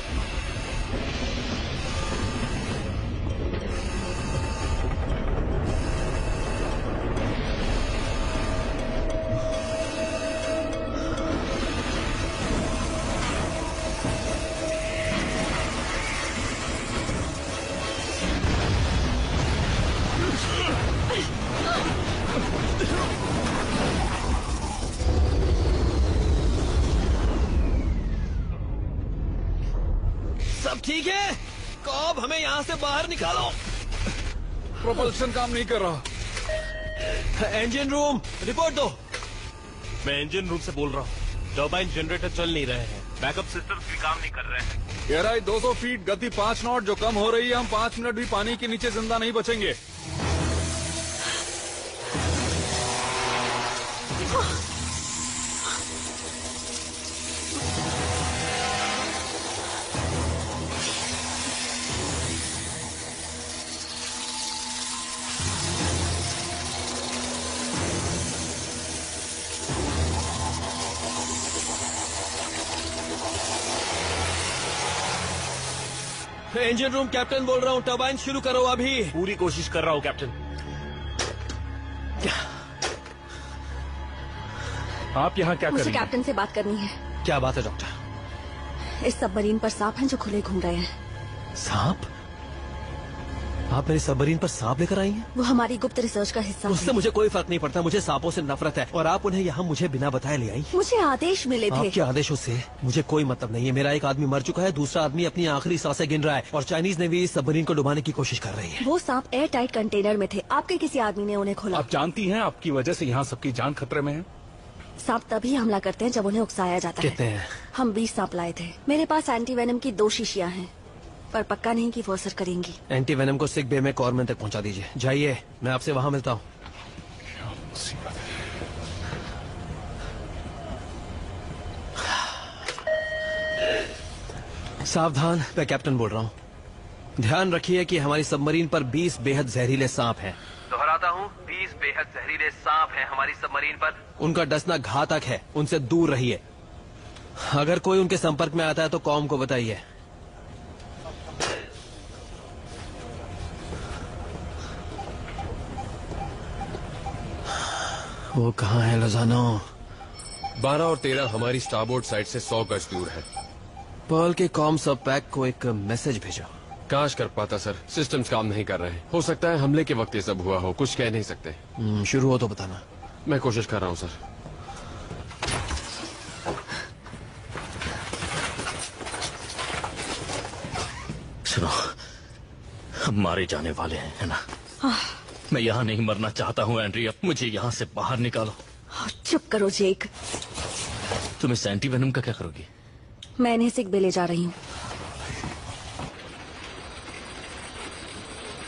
सब ठीक है? कॉब, हमें यहाँ से बाहर निकालो। प्रोपल्शन काम नहीं कर रहा। इंजन रूम, रिपोर्ट दो। मैं इंजन रूम से बोल रहा हूँ। टर्बाइन जनरेटर चल नहीं रहे हैं, बैकअप सिस्टम भी काम नहीं कर रहे हैं। गहराई 200 फीट, गति 5 नॉट जो कम हो रही है। हम 5 मिनट भी पानी के नीचे जिंदा नहीं बचेंगे। इंजन रूम, कैप्टन बोल रहा हूँ, टर्बाइन शुरू करो अभी। पूरी कोशिश कर रहा हूँ कैप्टन। आप यहाँ क्या कर मुझे रही हैं? कैप्टन से बात करनी है। क्या बात है डॉक्टर? इस सबमरीन पर सांप हैं जो खुले घूम रहे हैं। सांप? आप मेरी सबमरीन पर सांप लेकर आई हैं? वो हमारी गुप्त रिसर्च का हिस्सा उससे है। मुझे कोई फर्क नहीं पड़ता, मुझे सांपों से नफरत है और आप उन्हें यहाँ मुझे बिना बताए ले आई। मुझे आदेश मिले थे। आपके आदेशों से मुझे कोई मतलब नहीं है। मेरा एक आदमी मर चुका है, दूसरा आदमी अपनी आखिरी सांसें गिन रहा है और चाइनीज नेवी इस सबमरीन को डुबाने की कोशिश कर रही है। वो सांप एयर टाइट कंटेनर में थे, आपके किसी आदमी ने उन्हें खोला। आप जानती हैं आपकी वजह से यहाँ सबकी जान खतरे में है। सांप तभी हमला करते हैं जब उन्हें उकसाया जाता है। कितने हैं? हम 20 सांप लाए थे। मेरे पास एंटी वेनम की 2 शीशियां हैं, पर पक्का नहीं कि वो असर करेंगी। एंटी वेनम को सिक बे में कॉर्मन तक पहुंचा दीजिए। जाइए, मैं आपसे वहां मिलता हूँ। सावधान, मैं कैप्टन बोल रहा हूँ। ध्यान रखिए कि हमारी सबमरीन पर 20 बेहद जहरीले सांप हैं। दोहराता हूँ, 20 बेहद जहरीले सांप हैं हमारी सबमरीन पर। उनका डसना घातक है, उनसे दूर रहिए। अगर कोई उनके संपर्क में आता है तो कॉम को बताइए। वो कहाँ है लोजानो? 12 और 13 हमारी स्टारबोर्ड साइड से 100 गज दूर है। पर्ल के कॉम सब पैक को एक मैसेज भेजो। काश कर पाता सर, सिस्टम्स काम नहीं कर रहे हैं। हो सकता है हमले के वक्त ये सब हुआ हो, कुछ कह नहीं सकते। शुरू हो तो बताना। मैं कोशिश कर रहा हूँ सर। सुनो, हम मारे जाने वाले हैं, है ना? मैं यहाँ नहीं मरना चाहता हूँ एंड्रिया, मुझे यहाँ से बाहर निकालो। चुप करो जेक। तुम इस एंटी वेनम का क्या करोगी? मैं इन्हें सिक बे ले जा रही हूँ।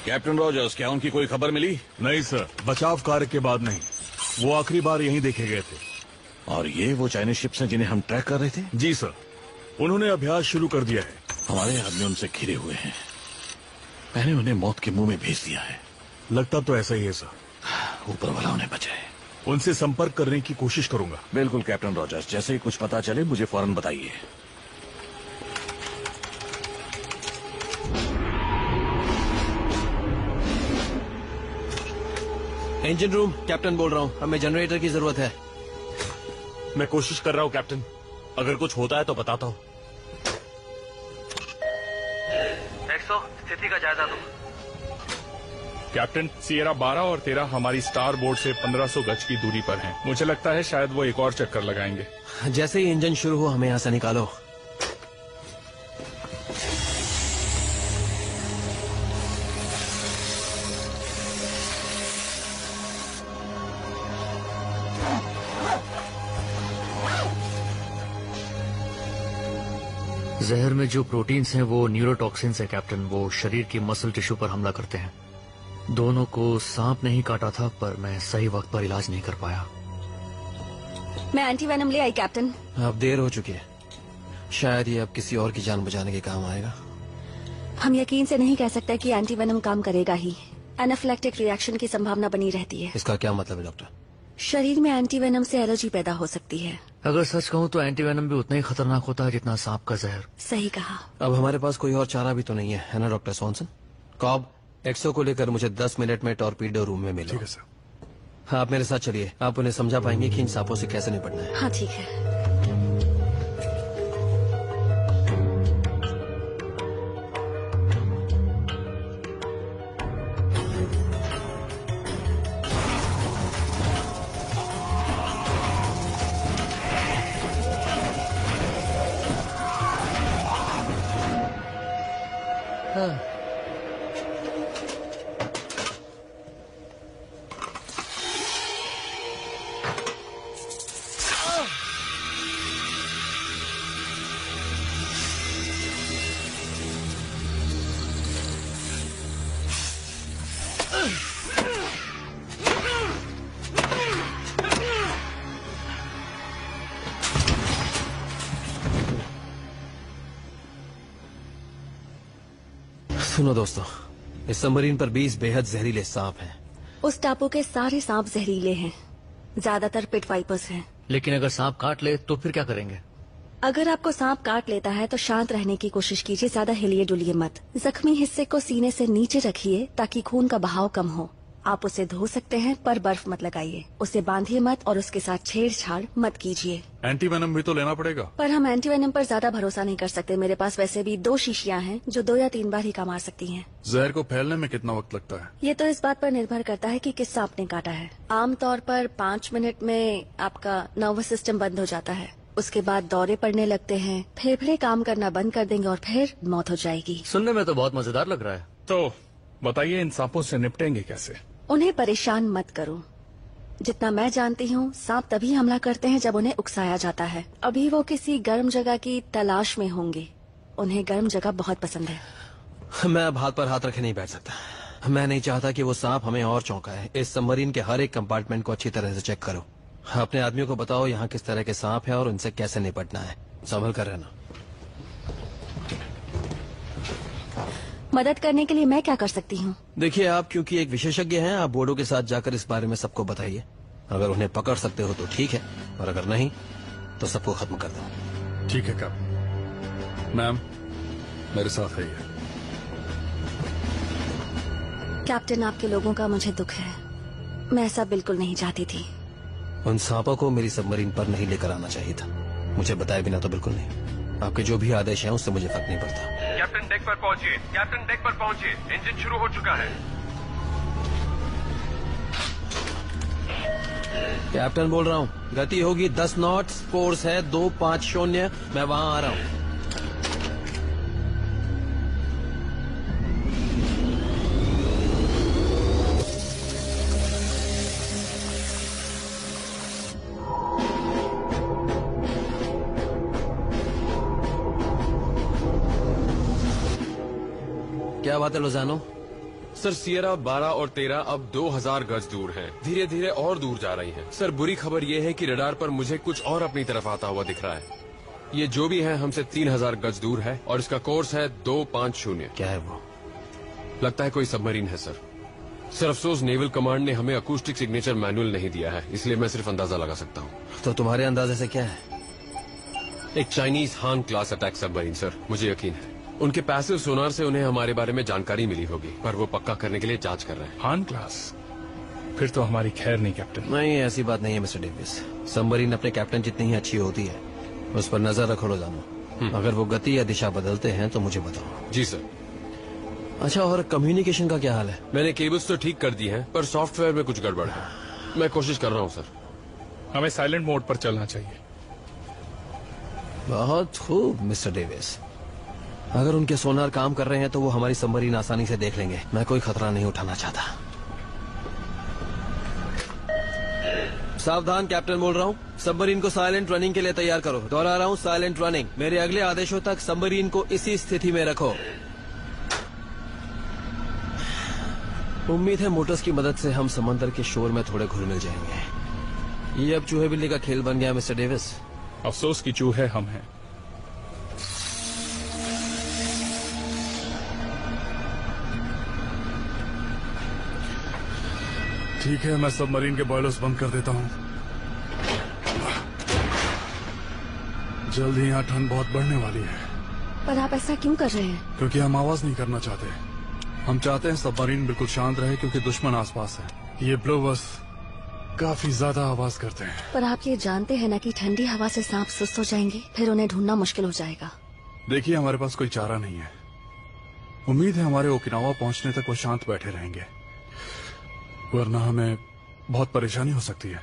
कैप्टन रॉजर्स, क्या उनकी कोई खबर मिली? नहीं सर, बचाव कार्य के बाद नहीं। वो आखिरी बार यहीं देखे गए थे। और ये वो चाइनीज शिप्स हैं जिन्हें हम ट्रैक कर रहे थे? जी सर, उन्होंने अभ्यास शुरू कर दिया है। हमारे आदमी उनसे घिरे हुए हैं। मैंने उन्हें मौत के मुंह में भेज दिया है। लगता तो ऐसा ही है सर। ऊपर वाला उन्हें बचाए। उनसे संपर्क करने की कोशिश करूंगा। बिल्कुल कैप्टन रॉजर्स, जैसे ही कुछ पता चले मुझे फौरन बताइए। इंजन रूम, कैप्टन बोल रहा हूँ। हमें जनरेटर की जरूरत है। मैं कोशिश कर रहा हूँ कैप्टन, अगर कुछ होता है तो बताता हूँ। एक्सो, स्थिति का जायजा दो। कैप्टन, सियरा 12 और 13 हमारी स्टार बोर्ड से 1500 गज की दूरी पर हैं। मुझे लगता है शायद वो एक और चक्कर लगाएंगे। जैसे ही इंजन शुरू हो हमें यहाँ से निकालो। जहर में जो प्रोटीन्स हैं वो न्यूरोटॉक्सिन्स हैं कैप्टन। वो शरीर की मसल टिश्यू पर हमला करते हैं। दोनों को सांप नहीं काटा था, पर मैं सही वक्त पर इलाज नहीं कर पाया। मैं एंटीवेनम ले आई कैप्टन। अब देर हो चुकी है। शायद ये अब किसी और की जान बचाने के काम आएगा। हम यकीन से नहीं कह सकते कि एंटीवेनम काम करेगा ही। एनाफिलैक्टिक रिएक्शन की संभावना बनी रहती है। इसका क्या मतलब है डॉक्टर? शरीर में एंटीवेनम से एलर्जी पैदा हो सकती है। अगर सच कहूँ तो एंटीवेनम भी उतना ही खतरनाक होता है जितना सांप का जहर। सही कहा। अब हमारे पास कोई और चारा भी तो नहीं है ना डॉक्टर सॉनसन? कॉब, एक्सो को लेकर मुझे 10 मिनट में टॉर्पीडो रूम में मिलो। ठीक है सर। हाँ, आप मेरे साथ चलिए। आप उन्हें समझा पाएंगे कि इन सांपों से कैसे निपटना है। हाँ ठीक है। सुनो दोस्तों, इस सबमरीन पर 20 बेहद जहरीले सांप हैं। उस टापू के सारे सांप जहरीले हैं। ज्यादातर पिट वाइपर्स हैं। लेकिन अगर सांप काट ले तो फिर क्या करेंगे? अगर आपको सांप काट लेता है तो शांत रहने की कोशिश कीजिए। ज्यादा हिलिए डुलिए मत। जख्मी हिस्से को सीने से नीचे रखिए ताकि खून का बहाव कम हो। आप उसे धो सकते हैं पर बर्फ मत लगाइए। उसे बांधिए मत और उसके साथ छेड़छाड़ मत कीजिए। एंटीवेनम भी तो लेना पड़ेगा। पर हम एंटीवेनम पर ज्यादा भरोसा नहीं कर सकते। मेरे पास वैसे भी 2 शीशियां हैं जो 2 या 3 बार ही काम आ सकती हैं। जहर को फैलने में कितना वक्त लगता है? ये तो इस बात पर निर्भर करता है कि किस सांप ने काटा है। आमतौर पर 5 मिनट में आपका नर्वस सिस्टम बंद हो जाता है। उसके बाद दौरे पड़ने लगते हैं, फेफड़े काम करना बंद कर देंगे और फिर मौत हो जाएगी। सुनने में तो बहुत मजेदार लग रहा है। तो बताइए, इन सांपों से निपटेंगे कैसे? उन्हें परेशान मत करो। जितना मैं जानती हूँ, सांप तभी हमला करते हैं जब उन्हें उकसाया जाता है। अभी वो किसी गर्म जगह की तलाश में होंगे। उन्हें गर्म जगह बहुत पसंद है। मैं अब हाथ पर हाथ रखे नहीं बैठ सकता। मैं नहीं चाहता कि वो सांप हमें और चौंकाए। इस सबमरीन के हर एक कंपार्टमेंट को अच्छी तरह से चेक करो। अपने आदमियों को बताओ यहाँ किस तरह के सांप है और उनसे कैसे निपटना है। संभल कर रहना। मदद करने के लिए मैं क्या कर सकती हूँ? देखिए, आप क्योंकि एक विशेषज्ञ हैं, आप बोर्डो के साथ जाकर इस बारे में सबको बताइए। अगर उन्हें पकड़ सकते हो तो ठीक है, और अगर नहीं तो सबको खत्म कर दो। ठीक है कैप्टन। मैम, मेरे साथ है ये। कैप्टन, आपके लोगों का मुझे दुख है। मैं ऐसा बिल्कुल नहीं चाहती थी। उन सांपों को मेरी सबमरीन पर नहीं लेकर आना चाहिए था। मुझे बताए बिना तो बिल्कुल नहीं। आपके जो भी आदेश हैं उससे मुझे फर्क नहीं पड़ता। कैप्टन डेक पर पहुंचिए। कैप्टन डेक पर पहुंचिए। इंजन शुरू हो चुका है। कैप्टन बोल रहा हूँ, गति होगी 10 नॉट्स। कोर्स है 250। मैं वहां आ रहा हूँ। क्या बात है लोजानो? सर सियरा 12 और 13 अब 2000 गज दूर हैं। धीरे धीरे और दूर जा रही हैं। सर बुरी खबर ये है कि रडार पर मुझे कुछ और अपनी तरफ आता हुआ दिख रहा है। ये जो भी है हमसे 3000 गज दूर है और इसका कोर्स है 250। क्या है वो? लगता है कोई सबमरीन है सर। सर अफसोस नेवल कमांड ने हमें अकूस्टिक सिग्नेचर मैनुअल नहीं दिया है, इसलिए मैं सिर्फ अंदाजा लगा सकता हूँ। तो तुम्हारे अंदाजे से क्या है? एक चाइनीज हान क्लास अटैक सबमरीन सर, मुझे यकीन है। उनके पैसिव सोनार से उन्हें हमारे बारे में जानकारी मिली होगी, पर वो पक्का करने के लिए जांच कर रहे हैं। हान क्लास? फिर तो हमारी खैर नहीं कैप्टन। नहीं, ऐसी बात नहीं है मिस्टर डेविस। सबमरीन अपने कैप्टन जितनी ही अच्छी होती है, उस पर नजर रखो रोजाना। अगर वो गति या दिशा बदलते हैं तो मुझे बताओ। जी सर। अच्छा, और कम्युनिकेशन का क्या हाल है? मैंने केबल्स तो ठीक कर दी हैं, पर सॉफ्टवेयर में कुछ गड़बड़ है। मैं कोशिश कर रहा हूँ सर। हमें साइलेंट मोड पर चलना चाहिए। बहुत खूब मिस्टर डेविस। अगर उनके सोनार काम कर रहे हैं तो वो हमारी सबमरीन आसानी से देख लेंगे। मैं कोई खतरा नहीं उठाना चाहता। सावधान, कैप्टन बोल रहा हूँ। सबमरीन को साइलेंट रनिंग के लिए तैयार करो। दोहरा रहा हूँ, साइलेंट रनिंग। मेरे अगले आदेशों तक सबमरीन को इसी स्थिति में रखो। उम्मीद है मोटर्स की मदद से हम समंदर के शोर में थोड़े घुल मिल जाएंगे। ये अब चूहे बिल्ली का खेल बन गया मिस्टर डेविस। अफसोस की चूहे हम हैं। ठीक है, मैं सबमरीन के बॉयलर्स बंद कर देता हूँ। जल्द ही यहाँ ठंड बहुत बढ़ने वाली है। पर आप ऐसा क्यों कर रहे हैं? क्योंकि हम आवाज नहीं करना चाहते। हम चाहते हैं सबमरीन बिल्कुल शांत रहे, क्योंकि दुश्मन आसपास है। ये ब्लोवर्स काफी ज्यादा आवाज करते हैं। पर आप ये जानते हैं ना कि ठंडी हवा से सांप सुस्त हो जाएंगे, फिर उन्हें ढूंढना मुश्किल हो जाएगा। देखिए, हमारे पास कोई चारा नहीं है। उम्मीद है हमारे ओकिनावा पहुंचने तक वो शांत बैठे रहेंगे, वरना हमें बहुत परेशानी हो सकती है।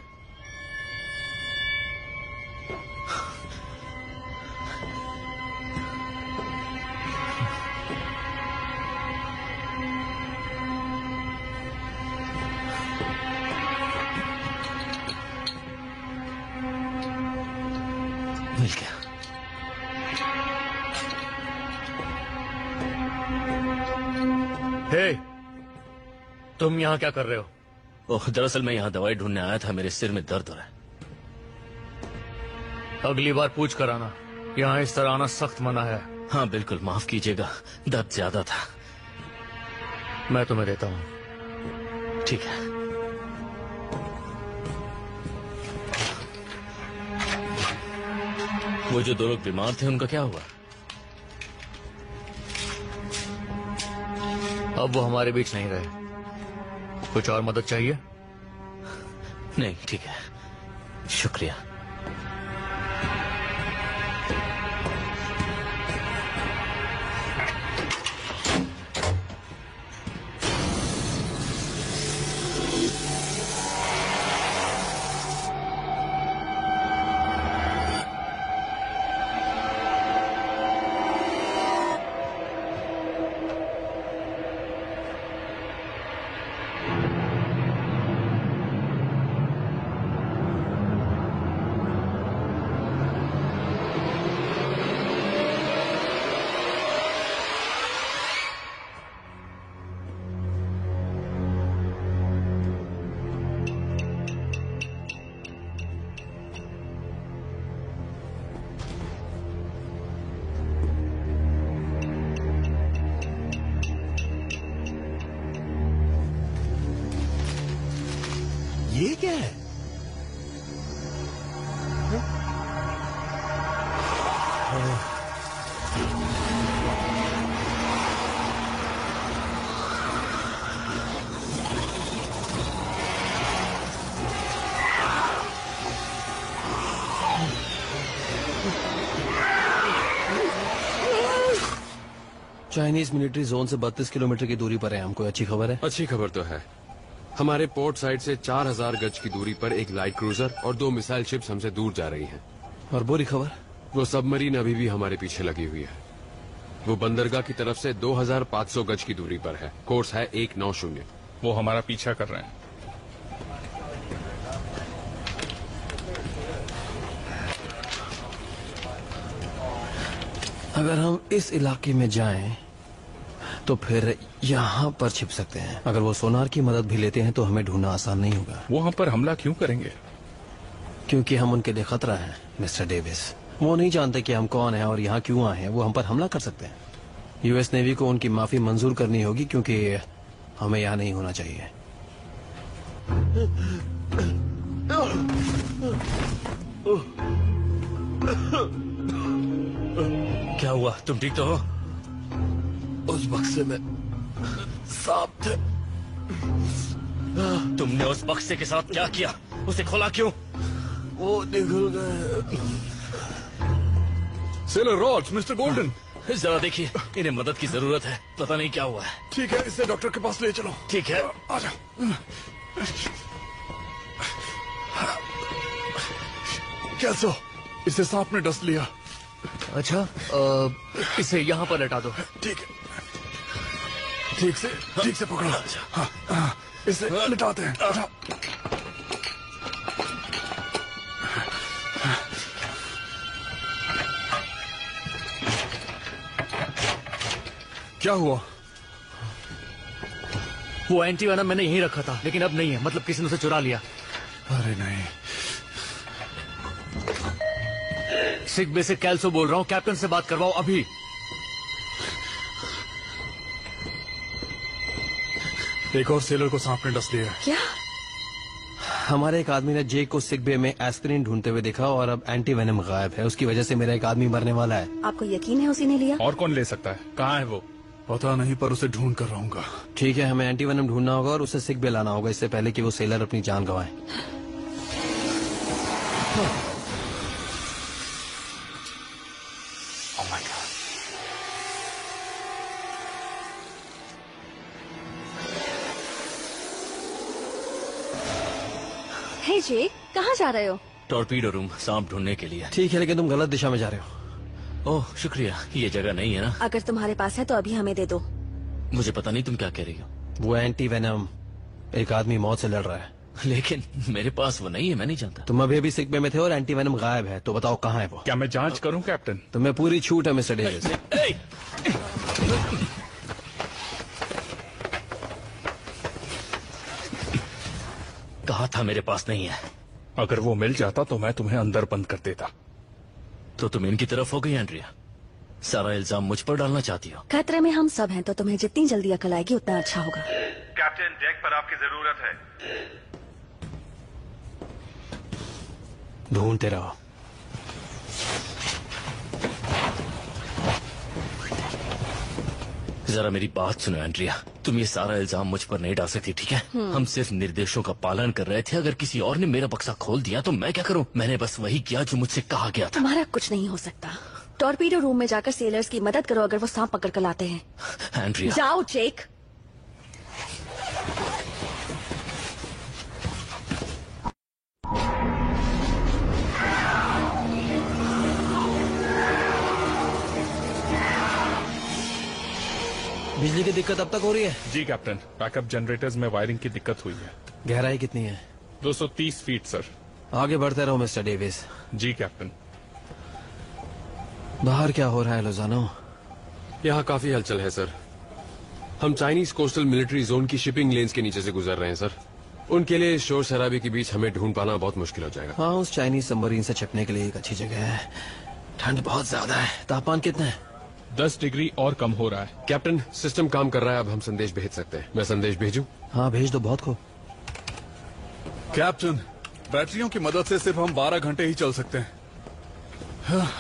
मिल गया। हे, तुम यहाँ क्या कर रहे हो? ओह, दरअसल मैं यहाँ दवाई ढूंढने आया था। मेरे सिर में दर्द हो रहा है। अगली बार पूछ कर आना। यहाँ इस तरह आना सख्त मना है। हाँ बिल्कुल, माफ कीजिएगा, दर्द ज्यादा था। मैं तुम्हें देता हूँ। ठीक है। वो जो दो लोग बीमार थे, उनका क्या हुआ? अब वो हमारे बीच नहीं रहे। कुछ और मदद चाहिए? नहीं, ठीक है, शुक्रिया। ये क्या है? चाइनीज मिलिट्री जोन से 32 किलोमीटर की दूरी पर है हम। कोई अच्छी खबर है? अच्छी खबर तो है। हमारे पोर्ट साइड से 4000 गज की दूरी पर एक लाइट क्रूजर और 2 मिसाइल शिप्स हमसे दूर जा रही हैं। और बुरी खबर? वो सबमरीन अभी भी हमारे पीछे लगी हुई है। वो बंदरगाह की तरफ से 2500 गज की दूरी पर है। कोर्स है 190। वो हमारा पीछा कर रहे हैं। अगर हम इस इलाके में जाएं तो फिर यहाँ पर छिप सकते हैं। अगर वो सोनार की मदद भी लेते हैं तो हमें ढूंढना आसान नहीं होगा। वो हम पर हमला क्यों करेंगे? क्योंकि हम उनके लिए खतरा है मिस्टर डेविस। वो नहीं जानते कि हम कौन हैं और यहाँ क्यों आए हैं। वो हम पर हमला कर सकते हैं। यूएस नेवी को उनकी माफी मंजूर करनी होगी क्योंकि हमें यहाँ नहीं होना चाहिए। क्या हुआ? तुम ठीक तो हो? उस बक्से में सांप थे। तुमने उस बक्से के साथ क्या किया? उसे खोला क्यों? वो निकल गए। सेलर रॉड्स, मिस्टर गोल्डन, जरा देखिए, इन्हें मदद की जरूरत है। पता नहीं क्या हुआ है। ठीक है, इसे डॉक्टर के पास ले चलो। ठीक है, आ जाओ। कैसो, इसे सांप ने डस लिया। अच्छा, इसे यहाँ पर लटा दो। ठीक है, ठीक से पकड़ो। हाँ, इसे लिटाते हैं। क्या हुआ? वो एंटी वेनम मैंने यहीं रखा था, लेकिन अब नहीं है। मतलब किसी ने उसे चुरा लिया। अरे नहीं। सिक बे से कैल्सो बोल रहा हूँ। कैप्टन से बात करवाओ अभी। एक और सेलर को सांप ने डस लिया। क्या? हमारे एक आदमी ने जेक को सिक बे में एस्पिरिन ढूंढते हुए देखा और अब एंटी वेनम गायब है। उसकी वजह से मेरा एक आदमी मरने वाला है। आपको यकीन है उसी ने लिया? और कौन ले सकता है? कहाँ है वो? पता नहीं, पर उसे ढूंढ कर रहूंगा। ठीक है, हमें एंटी वेनम ढूंढना होगा और उसे सिक बे लाना होगा इससे पहले कि वो सेलर अपनी जान गंवाए। हे जेक, कहाँ जा रहे हो? टॉर्पीडो रूम, सांप ढूंढने के लिए। ठीक है, लेकिन तुम गलत दिशा में जा रहे हो। ओह शुक्रिया, ये जगह नहीं है ना? अगर तुम्हारे पास है तो अभी हमें दे दो। मुझे पता नहीं तुम क्या कह रही हो। वो एंटी वेनम, एक आदमी मौत से लड़ रहा है। लेकिन मेरे पास वो नहीं है, मैं नहीं जानता। तुम अभी सिक बे में थे और एंटी वेनम गायब है, तो बताओ कहाँ है वो? क्या मैं जांच करूं कैप्टन? तुम्हें पूरी छूट है मिस्टर डेविस। कहा था मेरे पास नहीं है। अगर वो मिल जाता तो मैं तुम्हें अंदर बंद कर देता। तो तुम इनकी तरफ हो गई एंड्रिया? सारा इल्जाम मुझ पर डालना चाहती हो? खतरे में हम सब हैं, तो तुम्हें जितनी जल्दी अकल आएगी उतना अच्छा होगा। कैप्टन, डेक पर आपकी जरूरत है। ढूंढते रहो। जरा मेरी बात सुनो एंड्रिया, तुम ये सारा इल्जाम मुझ पर नहीं डाल सकती, ठीक है? हम सिर्फ निर्देशों का पालन कर रहे थे। अगर किसी और ने मेरा बक्सा खोल दिया तो मैं क्या करूं? मैंने बस वही किया जो मुझसे कहा गया था। तुम्हारा कुछ नहीं हो सकता। टॉर्पीडो रूम में जाकर सेलर्स की मदद करो अगर वो सांप पकड़ कर लाते हैं। एंड्रिया, जाओ जेक। बिजली की दिक्कत अब तक हो रही है? जी कैप्टन, बैकअप जनरेटर्स में वायरिंग की दिक्कत हुई है। गहराई कितनी है? 230 फीट सर। आगे बढ़ते रहो मिस्टर डेविस। जी कैप्टन। बाहर क्या हो रहा है लोजानो? यहाँ काफी हलचल है सर। हम चाइनीज कोस्टल मिलिट्री जोन की शिपिंग लेन्स के नीचे से गुजर रहे हैं सर। उनके लिए शोर शराबे के बीच हमें ढूंढ पाना बहुत मुश्किल हो जाएगा। हाँ, उस चाइनीज सबमरीन से छिपने के लिए एक अच्छी जगह है। ठंड बहुत ज्यादा है। तापमान कितना है? 10 डिग्री और कम हो रहा है। कैप्टन, सिस्टम काम कर रहा है। अब हम संदेश भेज सकते हैं। मैं संदेश भेजूं? हाँ भेज दो, बहुत खूब। कैप्टन, बैटरियों की मदद से सिर्फ हम 12 घंटे ही चल सकते हैं।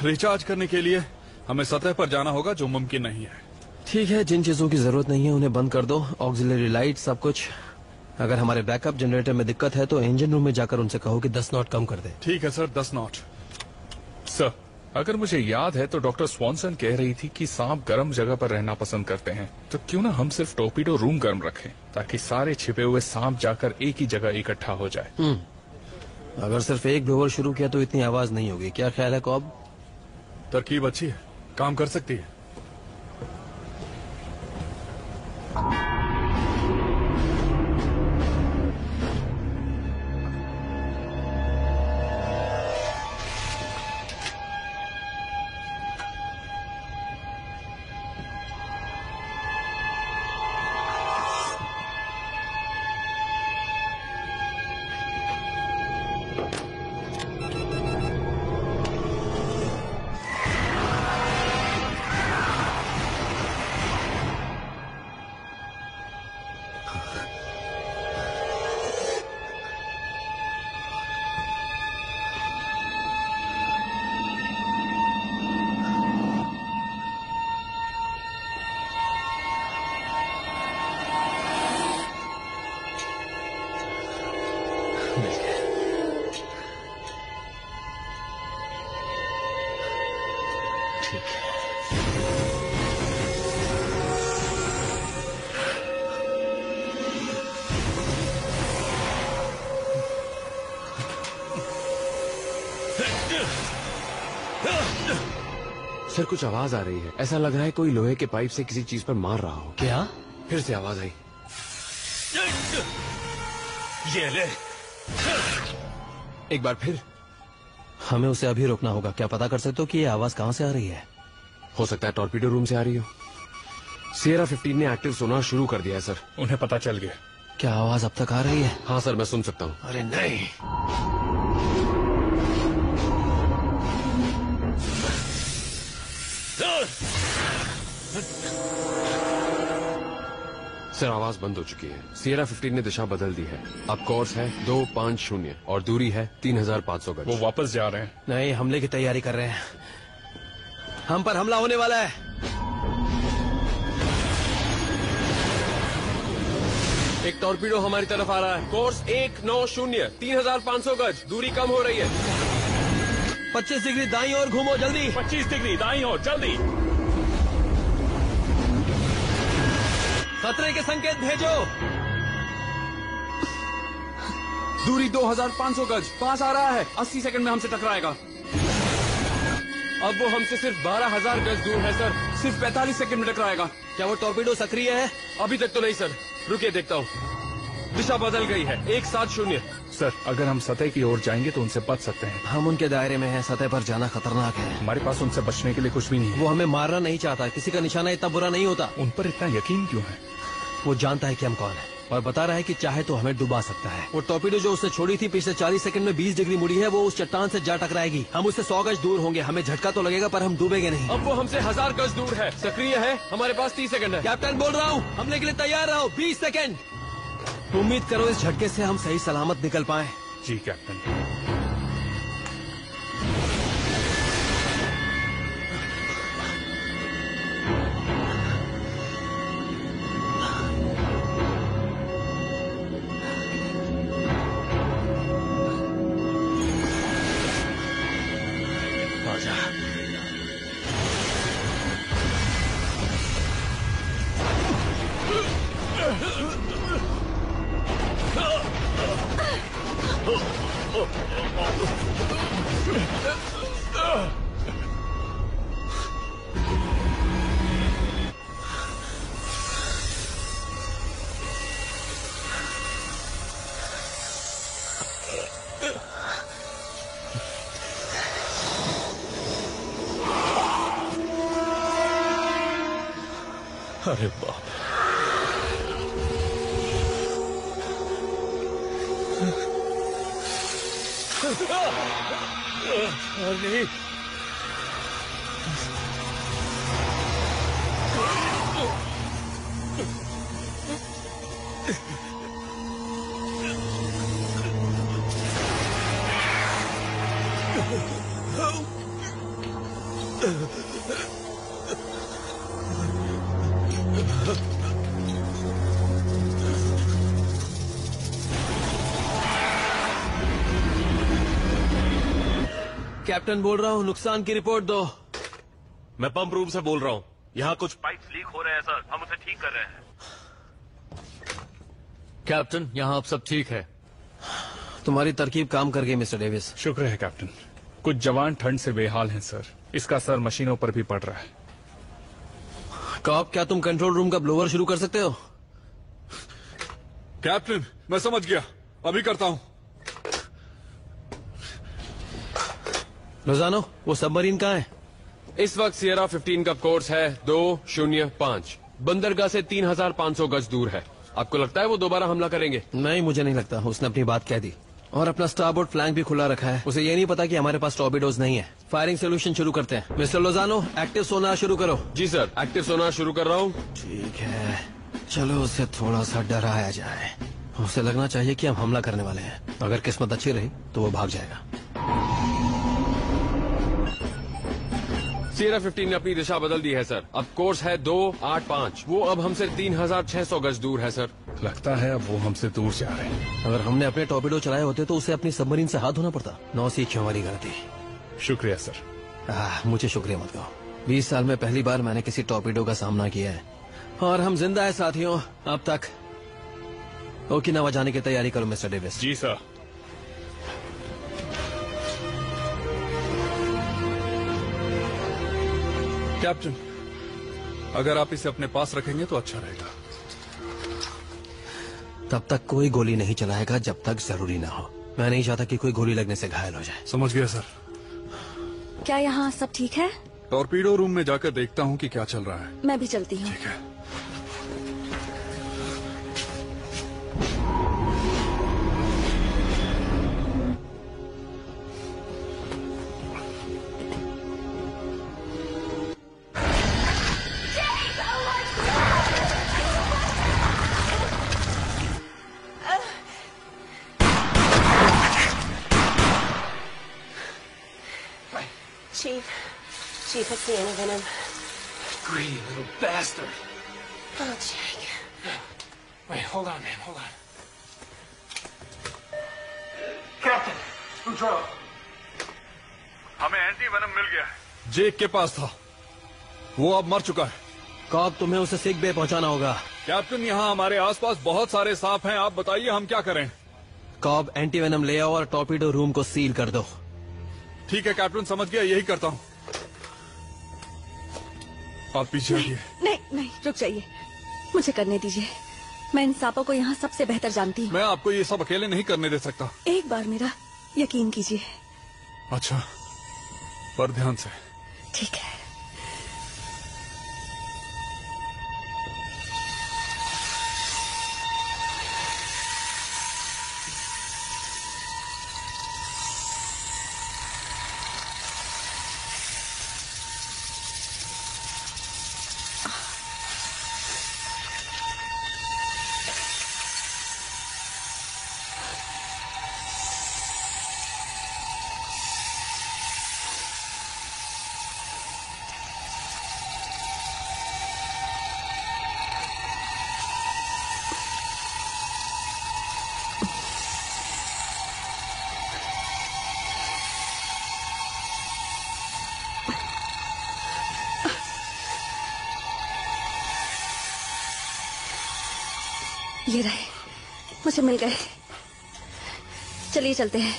रिचार्ज करने के लिए हमें सतह पर जाना होगा, जो मुमकिन नहीं है। ठीक है, जिन चीजों की जरूरत नहीं है उन्हें बंद कर दो। ऑक्सिलरी लाइट, सब कुछ। अगर हमारे बैकअप जनरेटर में दिक्कत है तो इंजन रूम में जाकर उनसे कहो कि 10 नॉट कम कर दे। ठीक है सर, 10 नॉट। सर, अगर मुझे याद है तो डॉक्टर स्वॉनसन कह रही थी कि सांप गर्म जगह पर रहना पसंद करते हैं। तो क्यों ना हम सिर्फ टॉर्पीडो रूम गर्म रखें, ताकि सारे छिपे हुए सांप जाकर एक ही जगह इकट्ठा हो जाए। अगर सिर्फ एक ब्लोअर शुरू किया तो इतनी आवाज नहीं होगी। क्या ख्याल है कॉब? तरकीब अच्छी है, काम कर सकती है। सर कुछ आवाज आ रही है, ऐसा लग रहा है कोई लोहे के पाइप से किसी चीज पर मार रहा हो। क्या? फिर से आवाज आई। ये ले। एक बार फिर। हमें उसे अभी रोकना होगा। क्या पता कर सकते हो कि ये आवाज कहाँ से आ रही है? हो सकता है टॉर्पीडो रूम से आ रही हो। सियरा 15 ने एक्टिव सोनार शुरू कर दिया है सर। उन्हें पता चल गया। क्या आवाज अब तक आ रही है? हाँ सर, मैं सुन सकता हूँ। अरे नहीं। सर आवाज बंद हो चुकी है। सियरा 15 ने दिशा बदल दी है। अब कोर्स है 250 और दूरी है 3500 गज। वो वापस जा रहे हैं। नहीं, हमले की तैयारी कर रहे हैं। हम पर हमला होने वाला है। एक टॉर्पीडो हमारी तरफ आ रहा है। कोर्स 190, 3500 गज। दूरी कम हो रही है। 25 डिग्री दाईं ओर घूमो, जल्दी। 25 डिग्री दाईं ओर, जल्दी। खतरे के संकेत भेजो। दूरी 2500 गज। पास आ रहा है। 80 सेकंड में हमसे टकराएगा। अब वो हमसे सिर्फ 12000 गज दूर है सर। सिर्फ 45 सेकंड में टकराएगा। क्या वो टॉर्पीडो सक्रिय है? अभी तक तो नहीं सर। रुकिए देखता हूँ। दिशा बदल गई है। 170। सर अगर हम सतह की ओर जाएंगे तो उनसे बच सकते हैं। हम उनके दायरे में हैं। सतह पर जाना खतरनाक है। हमारे पास उनसे बचने के लिए कुछ भी नहीं है। वो हमें मारना नहीं चाहता। किसी का निशाना इतना बुरा नहीं होता। उन पर इतना यकीन क्यों है? वो जानता है कि हम कौन है और बता रहा है कि चाहे तो हमें डुबा सकता है। वो टॉर्पीडो जो उसने छोड़ी थी पिछले 40 सेकंड में 20 डिग्री मुड़ी है। वो उस चट्टान से जा टकराएगी। हम उससे 100 गज दूर होंगे। हमें झटका तो लगेगा पर हम डूबेंगे नहीं। अब वो हमसे 1000 गज दूर है। सक्रिय है। हमारे पास 30 सेकंड है। कैप्टन बोल रहा हूँ, हमले के लिए तैयार रहो। 20 सेकंड। उम्मीद करो इस झटके से हम सही सलामत निकल पाए। जी कैप्टन। अरे बाप। अरे कैप्टन बोल रहा हूँ, नुकसान की रिपोर्ट दो। मैं पंप रूम से बोल रहा हूँ। यहाँ कुछ पाइप्स लीक हो रहे हैं सर। हम उसे ठीक कर रहे हैं। कैप्टन यहाँ अब सब ठीक है। तुम्हारी तरकीब काम कर गई मिस्टर डेविस। शुक्र है कैप्टन। कुछ जवान ठंड से बेहाल हैं सर। इसका असर मशीनों पर भी पड़ रहा है। कॉप, क्या तुम कंट्रोल रूम का ब्लोअर शुरू कर सकते हो? कैप्टन मैं समझ गया, अभी करता हूँ। रोजानो, वो सबमरीन कहाँ है? इस वक्त सियरा 15 का कोर्स है 205। बंदरगाह से 3500 गज दूर है। आपको लगता है वो दोबारा हमला करेंगे? नहीं, मुझे नहीं लगता। उसने अपनी बात कह दी और अपना स्टारबोर्ड फ्लैंक भी खुला रखा है। उसे ये नहीं पता कि हमारे पास टॉर्पीडोज नहीं है। फायरिंग सोल्यूशन शुरू करते हैं। मिस्टर लोजानो, एक्टिव सोनार शुरू करो। जी सर, एक्टिव सोनार शुरू कर रहा हूँ। ठीक है, चलो उसे थोड़ा सा डराया जाए। उसे लगना चाहिए कि हम हमला करने वाले हैं। अगर किस्मत अच्छी रही तो वो भाग जाएगा। सियरा 15 ने अपनी दिशा बदल दी है सर। अब कोर्स है 285। वो अब हमसे 3600 गज दूर है सर। लगता है अब वो हमसे दूर जा रहे हैं। अगर हमने अपने टॉर्पीडो चलाए होते तो उसे अपनी सबमरीन से हाथ धोना पड़ता। 9 सीखी हमारी गलती। शुक्रिया सर। मुझे शुक्रिया मत कहो। 20 साल में पहली बार मैंने किसी टॉर्पीडो का सामना किया है और हम जिंदा है साथियों अब तक। ओकिनावा जाने की तैयारी करो मिस्टर डेविस। जी सर। कैप्टन, अगर आप इसे अपने पास रखेंगे तो अच्छा रहेगा। तब तक कोई गोली नहीं चलाएगा जब तक जरूरी ना हो। मैं नहीं चाहता कि कोई गोली लगने से घायल हो जाए। समझ गया सर। क्या यहाँ सब ठीक है? टॉर्पीडो रूम में जाकर देखता हूँ कि क्या चल रहा है। मैं भी चलती हूँ। ठीक है। Chief, it's the antivenom. Greedy little bastard. Oh, Jake. Wait, hold on, man, hold on. Captain, Boudreaux. हमें एंटीवेनम मिल गया है। जेक के पास था, वो अब मर चुका है। कॉब, तुम्हें उसे सिक बे पहुंचाना होगा। कैप्टन, यहाँ हमारे आसपास बहुत सारे सांप हैं, आप बताइए हम क्या करें। कॉब, एंटीवेनम ले आओ और टॉर्पीडो रूम को सील कर दो। ठीक है कैप्टन, समझ गया, यही करता हूँ। आप पीछे हटिए। नहीं नहीं, रुक जाइए, मुझे करने दीजिए। मैं इन सांपों को यहाँ सबसे बेहतर जानती हूँ। मैं आपको ये सब अकेले नहीं करने दे सकता। एक बार मेरा यकीन कीजिए। अच्छा, पर ध्यान से। ठीक है। ये रहे, मुझे मिल गए। चलिए चलते हैं।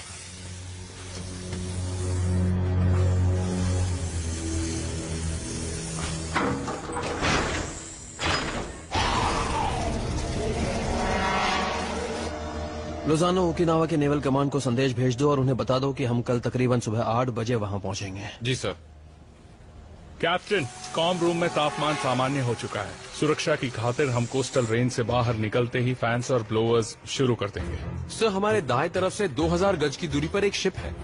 लुजानो ओकिनावा के नेवल कमांड को संदेश भेज दो और उन्हें बता दो कि हम कल तकरीबन सुबह 8 बजे वहां पहुंचेंगे। जी सर। कैप्टन, कॉम रूम में तापमान सामान्य हो चुका है। सुरक्षा की खातिर हम कोस्टल रेंज से बाहर निकलते ही फैंस और ब्लोअर्स शुरू कर देंगे। सर, हमारे दाएं तरफ से 2000 गज की दूरी पर एक शिप है।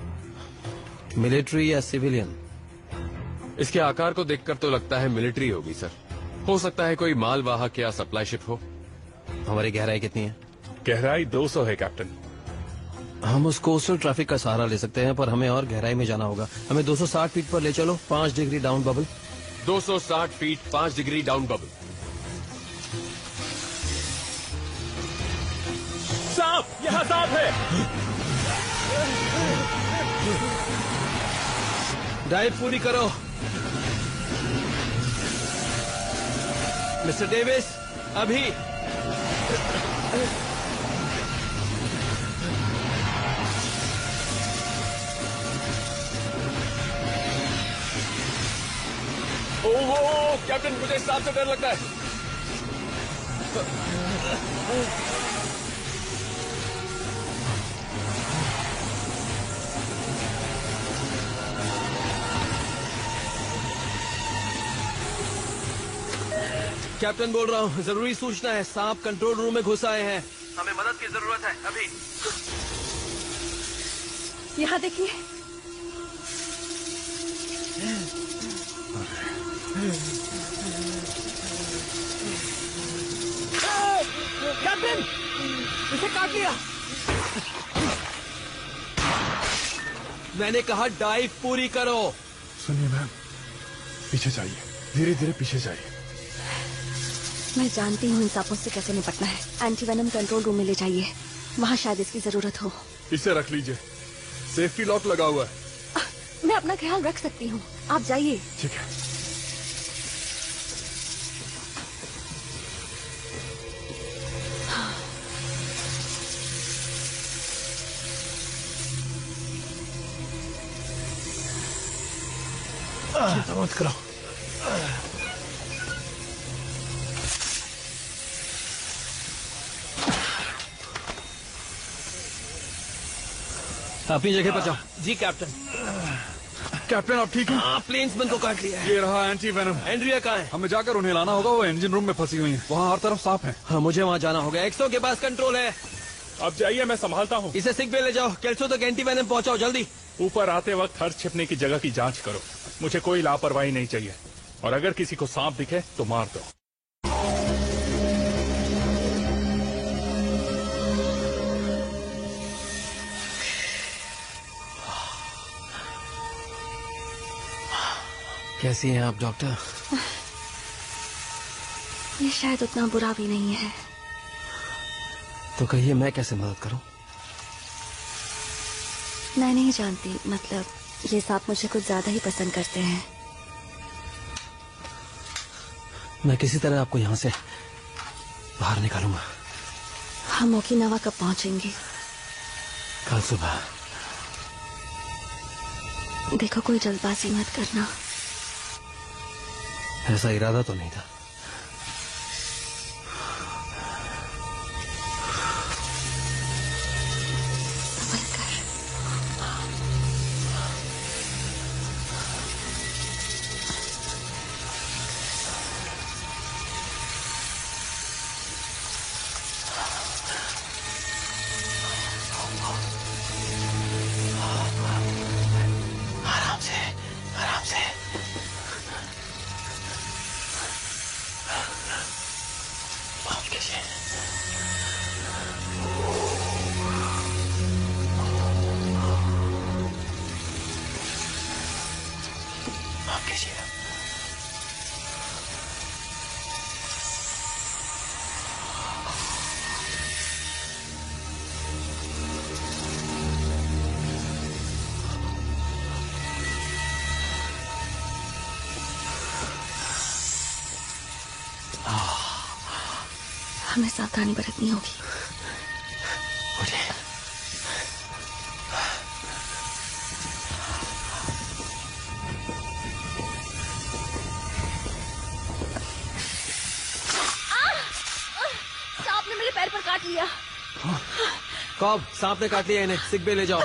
मिलिट्री या सिविलियन? इसके आकार को देखकर तो लगता है मिलिट्री होगी सर। हो सकता है कोई मालवाहक या सप्लाई शिप हो। हमारी गहराई कितनी है? गहराई 200 है कैप्टन। हम उस कोस्टल ट्रैफिक का सहारा ले सकते हैं, पर हमें और गहराई में जाना होगा। हमें 260 फीट पर ले चलो। 5 degree down bubble. 260 feet 5 degree down bubble. सांप! यहाँ सांप है! डाइव पूरी करो मिस्टर डेविस, अभी। ओह कैप्टन, मुझे सांप से डर लगता है। कैप्टन बोल रहा हूँ, जरूरी सूचना है। सांप कंट्रोल रूम में घुस आए हैं। हमें मदद की जरूरत है अभी। यहाँ देखिए। कैप्टन, इसे काट लिया। मैंने कहा डाइव पूरी करो। सुनिए मैम, पीछे जाइए, धीरे धीरे पीछे जाइए। मैं जानती हूँ इन सांपों से कैसे निपटना है। एंटीवेनम कंट्रोल रूम में ले जाइए, वहाँ शायद इसकी जरूरत हो। इसे रख लीजिए, सेफ्टी लॉक लगा हुआ है। मैं अपना ख्याल रख सकती हूँ, आप जाइए। ठीक है। चिंता मत करो, अपनी जगह पर जाओ। जी कैप्टन। कैप्टन आप ठीक हैं? प्लेन्समैन को काट लिया है। ये रहा एंटी वेनम। एंड्रिया कहाँ है? हमें जाकर उन्हें लाना होगा, वो इंजन रूम में फंसी हुई हैं। वहाँ हर तरफ सांप है। हाँ, मुझे वहाँ जाना होगा। एक्सो के पास कंट्रोल है। अब जाइए, मैं संभालता हूँ। इसे सिक पे ले जाओ। कैल्सो तक एंटी वेनम पहुँचाओ जल्दी। ऊपर आते वक्त हर छिपने की जगह की जांच करो। मुझे कोई लापरवाही नहीं चाहिए, और अगर किसी को सांप दिखे तो मार दो। कैसी हैं आप डॉक्टर? ये शायद उतना बुरा भी नहीं है। तो कहिए मैं कैसे मदद करूं? मैं नहीं जानती, मतलब ये सांप मुझे कुछ ज्यादा ही पसंद करते हैं। मैं किसी तरह आपको यहाँ से बाहर निकालूंगा। हम ओकिनावा कब पहुंचेंगे? कल सुबह। देखो, कोई जल्दबाजी मत करना। ऐसा इरादा तो नहीं था। आराम से, आराम से। माफ कीजिए। माफ कीजिए। हमें सावधानी बरतनी होगी। सांप ने मेरे पैर पर काट लिया। कॉब, सांप ने काट लिया इन्हें। सिक बे ले जाओ।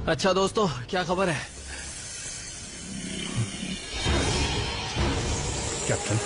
अच्छा दोस्तों, क्या खबर है? कैप्टन,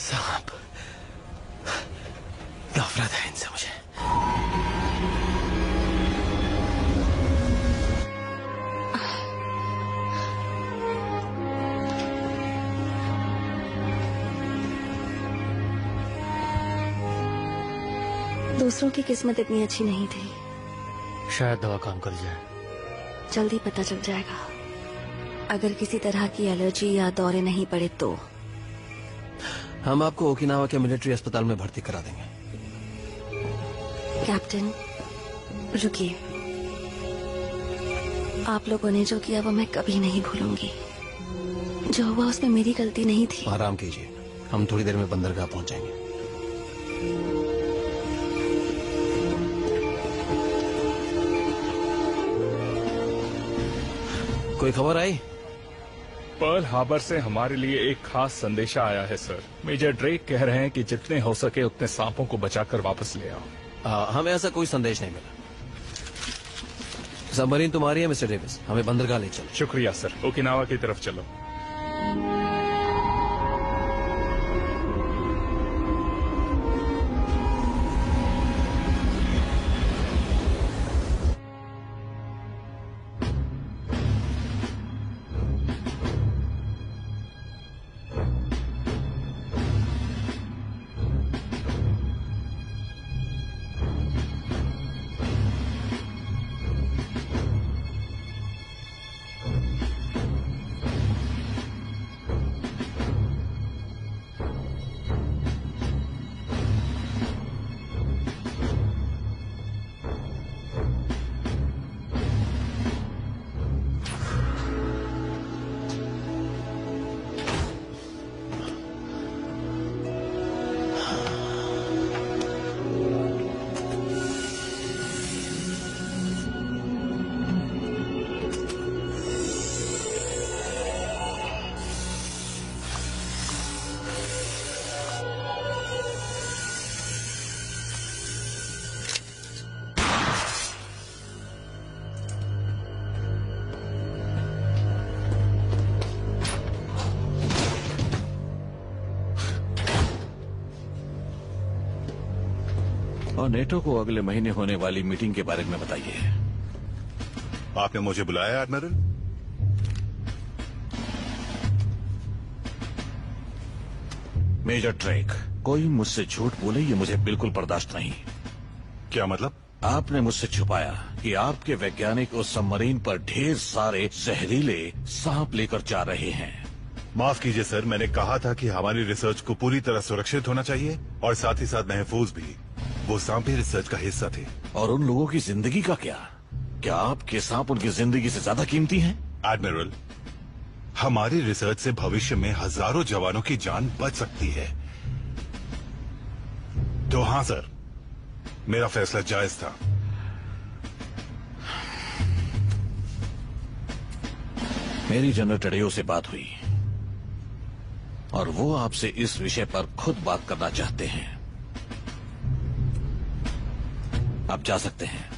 सांप, नफरत है इनसे मुझे। दूसरों की किस्मत इतनी अच्छी नहीं थी। शायद दवा काम कर जाए। जल्दी पता चल जाएगा। अगर किसी तरह की एलर्जी या दौरे नहीं पड़े तो हम आपको ओकिनावा के मिलिट्री अस्पताल में भर्ती करा देंगे। कैप्टन रुकिए, आप लोगों ने जो किया वो मैं कभी नहीं भूलूंगी। जो हुआ उसमें मेरी गलती नहीं थी। आराम कीजिए, हम थोड़ी देर में बंदरगाह पहुंच जाएंगे। कोई खबर आई? पर्ल हार्बर से हमारे लिए एक खास संदेशा आया है सर। मेजर ड्रेक कह रहे हैं कि जितने हो सके उतने सांपों को बचाकर वापस ले आओ। हमें ऐसा कोई संदेश नहीं मिला। सबमरीन तुम्हारी है मिस्टर डेविस, हमें बंदरगाह ले चलो। शुक्रिया सर, ओकिनावा की तरफ चलो। और नेटो को अगले महीने होने वाली मीटिंग के बारे में बताइए। आपने मुझे बुलाया एडमिरल? मेजर ड्रेक, कोई मुझसे झूठ बोले ये मुझे बिल्कुल बर्दाश्त नहीं। क्या मतलब? आपने मुझसे छुपाया कि आपके वैज्ञानिक उस सबमरीन पर ढेर सारे जहरीले सांप लेकर जा रहे हैं। माफ कीजिए सर, मैंने कहा था कि हमारी रिसर्च को पूरी तरह सुरक्षित होना चाहिए और साथ ही साथ महफूज भी। वो सांप भी रिसर्च का हिस्सा थे। और उन लोगों की जिंदगी का क्या? क्या आपके सांप उनकी जिंदगी से ज्यादा कीमती हैं? एडमिरल, हमारी रिसर्च से भविष्य में हजारों जवानों की जान बच सकती है। तो हाँ सर, मेरा फैसला जायज था। मेरी जनरल टडेयो से बात हुई और वो आपसे इस विषय पर खुद बात करना चाहते हैं। आप जा सकते हैं।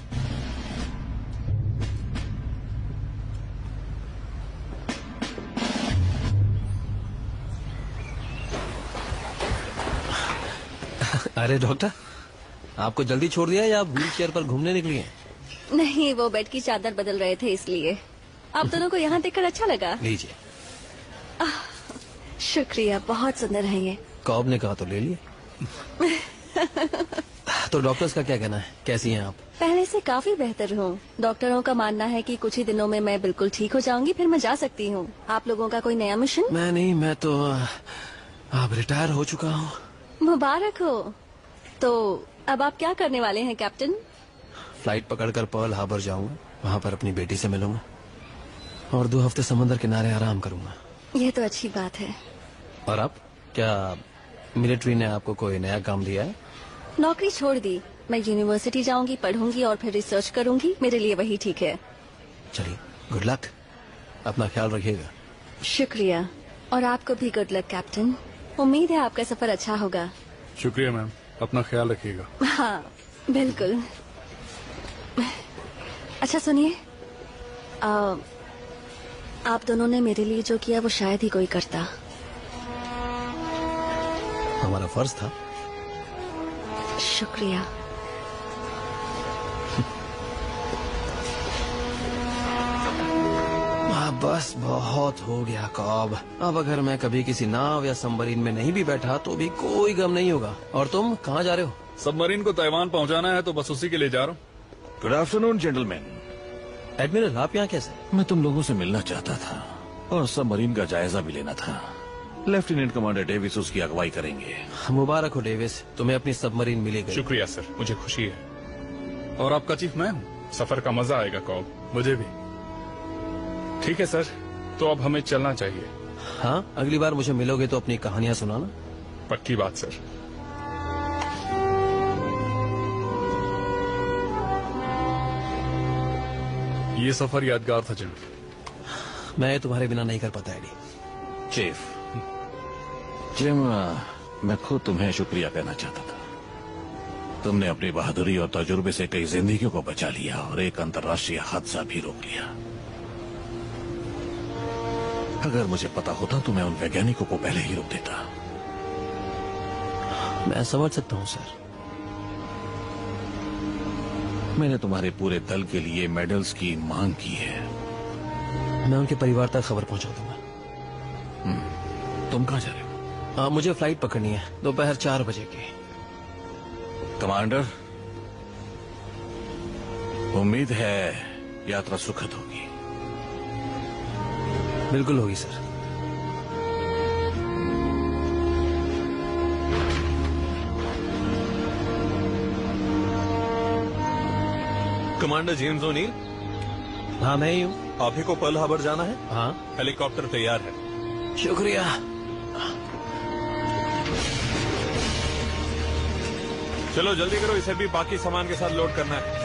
अरे डॉक्टर, आपको जल्दी छोड़ दिया या आप व्हील चेयर पर घूमने निकली हैं? नहीं, वो बेड की चादर बदल रहे थे इसलिए। आप दोनों को यहाँ देखकर अच्छा लगा। लीजिए। शुक्रिया, बहुत सुंदर है ये। कॉब ने कहा तो ले लिए। तो डॉक्टर्स का क्या कहना है, कैसी हैं आप? पहले से काफी बेहतर हूँ। डॉक्टरों का मानना है कि कुछ ही दिनों में मैं बिल्कुल ठीक हो जाऊंगी, फिर मैं जा सकती हूँ। आप लोगों का कोई नया मिशन? मैं नहीं, मैं तो अब रिटायर हो चुका हूँ। मुबारक हो। तो अब आप क्या करने वाले हैं कैप्टन? फ्लाइट पकड़कर पर्ल हार्बर जाऊंगा, वहाँ पर अपनी बेटी से मिलूंगा और 2 हफ्ते समुद्र किनारे आराम करूंगा। ये तो अच्छी बात है। और आप, क्या मिलिट्री ने आपको कोई नया काम दिया है? नौकरी छोड़ दी। मैं यूनिवर्सिटी जाऊंगी, पढ़ूंगी और फिर रिसर्च करूंगी। मेरे लिए वही ठीक है। चलिए, गुड लक। अपना ख्याल रखिएगा। शुक्रिया, और आपको भी गुड लक कैप्टन। उम्मीद है आपका सफर अच्छा होगा। शुक्रिया मैम, अपना ख्याल रखिएगा। हाँ बिल्कुल। अच्छा सुनिए, आप दोनों ने मेरे लिए जो किया वो शायद ही कोई करता। हमारा फर्ज था। शुक्रिया। बस बहुत हो गया कॉब। अब अगर मैं कभी किसी नाव या सबमरीन में नहीं भी बैठा तो भी कोई गम नहीं होगा। और तुम कहाँ जा रहे हो? सबमरीन को ताइवान पहुंचाना है तो बस उसी के लिए जा रहा हूँ। Good afternoon gentleman. एडमिरल आप यहाँ कैसे? मैं तुम लोगों से मिलना चाहता था और सबमरीन का जायजा भी लेना था। लेफ्टिनेंट कमांडर डेविस उसकी अगुवाई करेंगे। मुबारक हो डेविस, तुम्हें अपनी सबमरीन मिली गई। शुक्रिया सर, मुझे खुशी है। और आपका चीफ मैं हूँ। सफर का मजा आएगा कॉब। मुझे भी। ठीक है सर, तो अब हमें चलना चाहिए। हाँ, अगली बार मुझे मिलोगे तो अपनी कहानियां सुनाना। पक्की बात सर। ये सफर यादगार था जिम। मैं तुम्हारे बिना नहीं कर पाता एडी। चीफ जिम, मैं खुद तुम्हें शुक्रिया कहना चाहता था। तुमने अपनी बहादुरी और तजुर्बे से कई जिंदगियों को बचा लिया और एक अंतर्राष्ट्रीय हादसा भी रोक लिया। अगर मुझे पता होता तो मैं उन वैज्ञानिकों को पहले ही रोक देता। मैं समझ सकता हूँ सर। मैंने तुम्हारे पूरे दल के लिए मेडल्स की मांग की है। मैं उनके परिवार तक खबर पहुंचा दूंगा। तुम कहाँ जा रहे हो? मुझे फ्लाइट पकड़नी है दोपहर 4 बजे की। कमांडर, उम्मीद है यात्रा सुखद होगी। बिल्कुल होगी सर। Commander James O'Neill. हाँ, मैं ही हूँ। आप ही को पर्ल हार्बर जाना है? हाँ। हेलीकॉप्टर तैयार है। शुक्रिया। चलो जल्दी करो, इसे भी बाकी सामान के साथ लोड करना है।